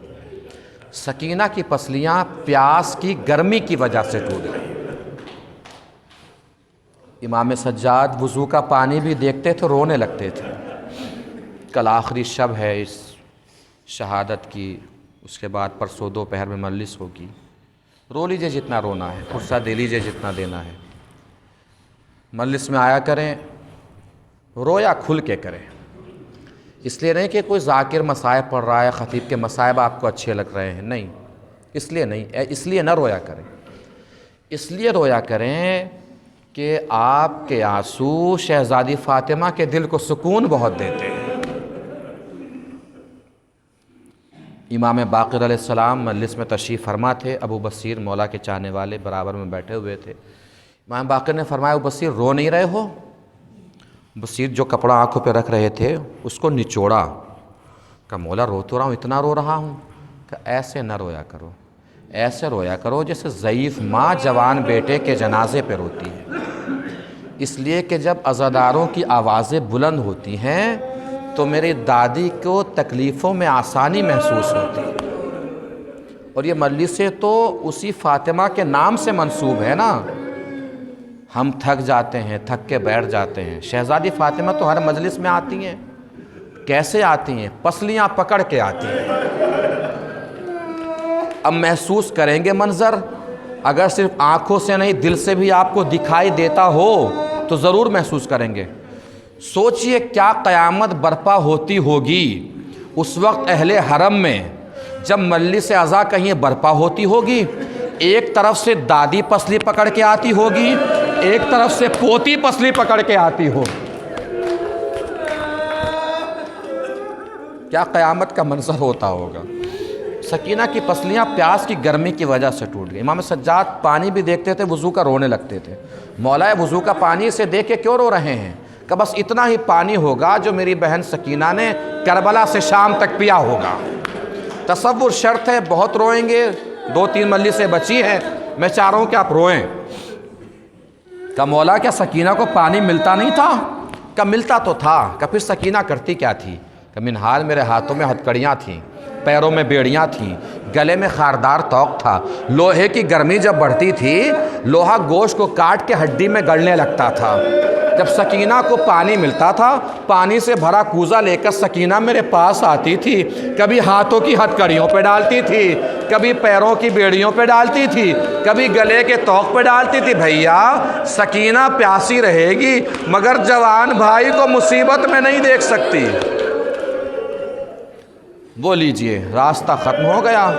سکینہ کی پسلیاں پیاس کی گرمی کی وجہ سے ٹوٹ گئی۔ امام سجاد وضو کا پانی بھی دیکھتے تھے، رونے لگتے تھے۔ کل آخری شب ہے اس شہادت کی، اس کے بعد پرسوں دوپہر میں مجلس ہوگی، رو لیجیے جتنا رونا ہے، غصہ دے لیجیے جتنا دینا ہے، مجلس میں آیا کریں، رویا کھل کے کریں۔ اس لیے نہیں کہ کوئی ذاکر مصائب پڑھ رہا ہے، خطیب کے مصائب آپ کو اچھے لگ رہے ہیں، نہیں، اس لیے نہیں، اس لیے نہ رویا کریں، اس لیے رویا کریں کہ آپ کے آنسو شہزادی فاطمہ کے دل کو سکون بہت دیتے ہیں۔ امام باقر علیہ السلام مجلس میں تشریف فرما تھے، ابو بصیر مولا کے چاہنے والے برابر میں بیٹھے ہوئے تھے۔ امام باقر نے فرمایا ابو بصیر رو نہیں رہے ہو؟ بصیر جو کپڑا آنکھوں پہ رکھ رہے تھے اس کو نچوڑا، کہا مولا رو تو رہا ہوں، اتنا رو رہا ہوں؟ کہ ایسے نہ رویا کرو، ایسے رویا کرو جیسے ضعیف ماں جوان بیٹے کے جنازے پہ روتی ہے۔ اس لیے کہ جب عزاداروں کی آوازیں بلند ہوتی ہیں تو میری دادی کو تکلیفوں میں آسانی محسوس ہوتی. اور یہ مجلسیں تو اسی فاطمہ کے نام سے منسوب ہے نا. ہم تھک جاتے ہیں، تھک کے بیٹھ جاتے ہیں. شہزادی فاطمہ تو ہر مجلس میں آتی ہیں. کیسے آتی ہیں؟ پسلیاں پکڑ کے آتی ہیں. اب محسوس کریں گے منظر، اگر صرف آنکھوں سے نہیں دل سے بھی آپ کو دکھائی دیتا ہو تو ضرور محسوس کریں گے. سوچئے کیا قیامت برپا ہوتی ہوگی اس وقت اہل حرم میں جب مجلس عزا کہیں برپا ہوتی ہوگی. ایک طرف سے دادی پسلی پکڑ کے آتی ہوگی، ایک طرف سے پوتی پسلی پکڑ کے آتی ہو. کیا قیامت کا منظر ہوتا ہوگا. سکینہ کی پسلیاں پیاس کی گرمی کی وجہ سے ٹوٹ گئی. امام سجاد پانی بھی دیکھتے تھے وضو کا رونے لگتے تھے. مولا وضو کا پانی سے دیکھ کے کیوں رو رہے ہیں؟ کہ بس اتنا ہی پانی ہوگا جو میری بہن سکینہ نے کربلا سے شام تک پیا ہوگا. تصور شرط ہے، بہت روئیں گے. 2-3 مجلسیں بچی ہیں، میں چاہ رہا ہوں کہ آپ روئیں. کہ مولا کیا سکینہ کو پانی ملتا نہیں تھا؟ کہ ملتا تو تھا. کہ پھر سکینہ کرتی کیا تھی؟ کہ منہال میرے ہاتھوں میں ہتکڑیاں تھیں، پیروں میں بیڑیاں تھیں، گلے میں خاردار توق تھا. لوہے کی گرمی جب بڑھتی تھی لوہا گوشت کو کاٹ کے ہڈی میں گڑنے لگتا تھا. جب سکینہ کو پانی ملتا تھا، پانی سے بھرا کوزہ لے کر سکینہ میرے پاس آتی تھی. کبھی ہاتھوں کی ہتکڑیوں پہ ڈالتی تھی، کبھی پیروں کی بیڑیوں پہ ڈالتی تھی، کبھی گلے کے توق پہ ڈالتی تھی. بھیا سکینہ پیاسی رہے گی مگر جوان بھائی کو مصیبت میں نہیں دیکھ سکتی. وہ لیجئے راستہ ختم ہو گیا،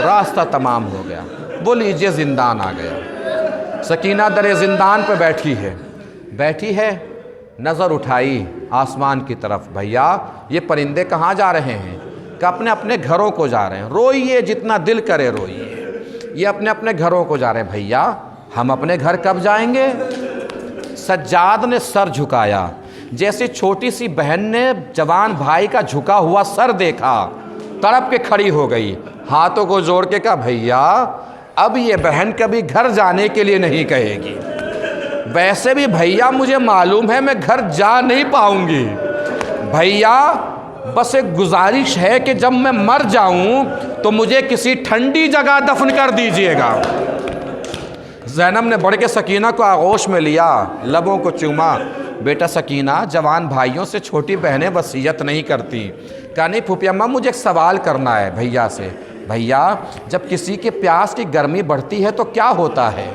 راستہ تمام ہو گیا. وہ لیجئے زندان آ گیا. سکینہ در زندان پہ بیٹھی ہے، نظر اٹھائی آسمان کی طرف. بھیا یہ پرندے کہاں جا رہے ہیں؟ کہ اپنے اپنے گھروں کو جا رہے ہیں. روئیے جتنا دل کرے روئیے. یہ اپنے اپنے گھروں کو جا رہے ہیں. بھیا ہم اپنے گھر کب جائیں گے؟ سجاد نے سر جھکایا. جیسے چھوٹی سی بہن نے جوان بھائی کا جھکا ہوا سر دیکھا، تڑپ کے کھڑی ہو گئی، ہاتھوں کو جوڑ کے کہا بھیا اب یہ بہن کبھی گھر جانے کے لیے نہیں کہے گی. ویسے بھی بھیا مجھے معلوم ہے میں گھر جا نہیں پاؤں گی. بھیا بس ایک گزارش ہے کہ جب میں مر جاؤں تو مجھے کسی ٹھنڈی جگہ دفن کر دیجئے گا. زینب نے بڑھ کے سکینہ کو آغوش میں لیا، لبوں کو چوما. بیٹا سکینہ جوان بھائیوں سے چھوٹی بہنیں وصیت نہیں کرتی. کہا نہیں پھوپھی اماں مجھے ایک سوال کرنا ہے بھیا سے. بھیا جب کسی کے پیاس کی گرمی بڑھتی ہے تو کیا ہوتا ہے؟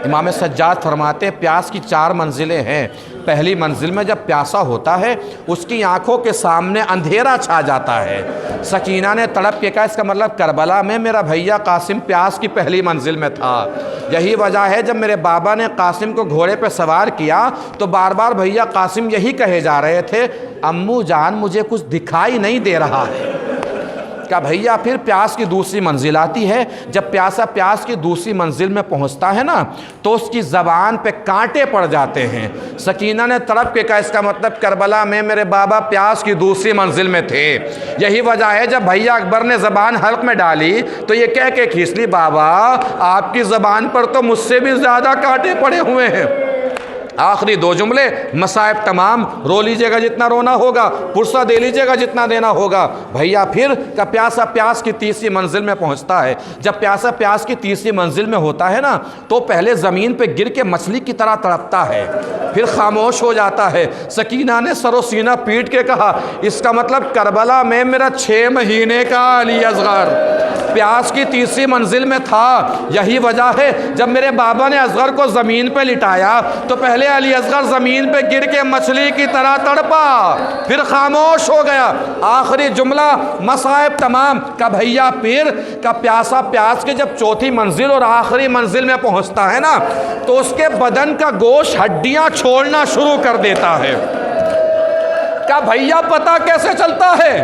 امام سجاد فرماتے ہیں پیاس کی 4 منزلیں ہیں. پہلی منزل میں جب پیاسا ہوتا ہے اس کی آنکھوں کے سامنے اندھیرا چھا جاتا ہے. سکینہ نے تڑپ کے کہا اس کا مطلب کربلا میں میرا بھیا قاسم پیاس کی پہلی منزل میں تھا. یہی وجہ ہے جب میرے بابا نے قاسم کو گھوڑے پہ سوار کیا تو بار بار بھیا قاسم یہی کہے جا رہے تھے امو جان مجھے کچھ دکھائی نہیں دے رہا ہے. کہ بھیا پھر پیاس کی دوسری منزل آتی ہے. جب پیاسا پیاس کی دوسری منزل میں پہنچتا ہے نا تو اس کی زبان پہ کانٹے پڑ جاتے ہیں. سکینہ نے تڑپ کے کہا اس کا مطلب کربلا میں میرے بابا پیاس کی دوسری منزل میں تھے. یہی وجہ ہے جب بھیا اکبر نے زبان حلق میں ڈالی تو یہ کہہ کے کھینچ لی بابا آپ کی زبان پر تو مجھ سے بھی زیادہ کانٹے پڑے ہوئے ہیں. آخری 2 جملے مصائب تمام. رو لیجئے گا جتنا رونا ہوگا، پرسہ دے لیجئے گا جتنا دینا ہوگا. بھیا پھر کا پیاسا پیاس کی تیسری منزل میں پہنچتا ہے. جب پیاسا پیاس کی تیسری منزل میں ہوتا ہے نا تو پہلے زمین پہ گر کے مچھلی کی طرح تڑپتا ہے، پھر خاموش ہو جاتا ہے. سکینہ نے سر و سینہ پیٹ کے کہا اس کا مطلب کربلا میں میرا 6 مہینے کا علی اصغر پیاس کی تیسری منزل میں تھا. یہی وجہ ہے جب میرے بابا نے اصغر کو زمین پہ لٹایا تو پہلے علی اصغر زمین پہ گر کے مچھلی کی طرح تڑپا، پھر خاموش ہو گیا. آخری جملہ مصائب تمام. کا بھیا پھر کا پیاسا پیاس کے جب چوتھی منزل اور آخری منزل میں پہنچتا ہے نا تو اس کے بدن کا گوشت ہڈیاں چھوڑنا شروع کر دیتا ہے. کا بھیا پتہ کیسے چلتا ہے؟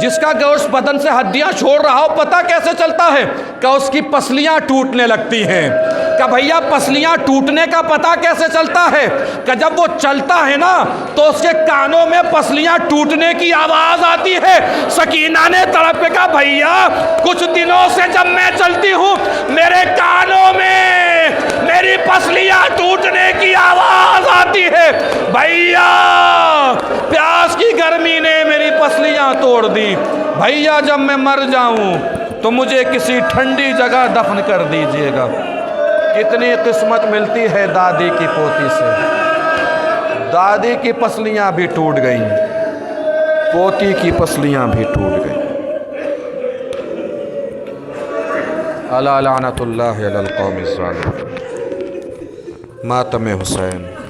جس کا گوشت بدن سے ہڈیاں چھوڑ رہا ہو پتہ کیسے چلتا ہے؟ کہ اس کی پسلیاں ٹوٹنے لگتی ہیں. کہ بھیا پسلیاں ٹوٹنے کا پتہ کیسے چلتا ہے؟ کہ جب وہ چلتا ہے نا تو اس کے کانوں میں پسلیاں ٹوٹنے کی آواز آتی ہے. سکینہ نے تڑپ کے کہا بھیا کچھ دنوں سے جب میں چلتی ہوں میرے کانوں میں میری پسلیاں ٹوٹنے کی آواز آتی ہے، بھیا پیاس کی گرمی نے میری پسلیاں توڑ دی، بھیا جب میں مر جاؤں تو مجھے کسی ٹھنڈی جگہ دفن کر دیجئے گا۔ کتنی قسمت ملتی ہے دادی کی پوتی سے، دادی کی پسلیاں بھی ٹوٹ گئیں، پوتی کی پسلیاں بھی ٹوٹ گئیں۔ الا لعنت اللہ علی القوم الظالمین۔ ماتم حسین۔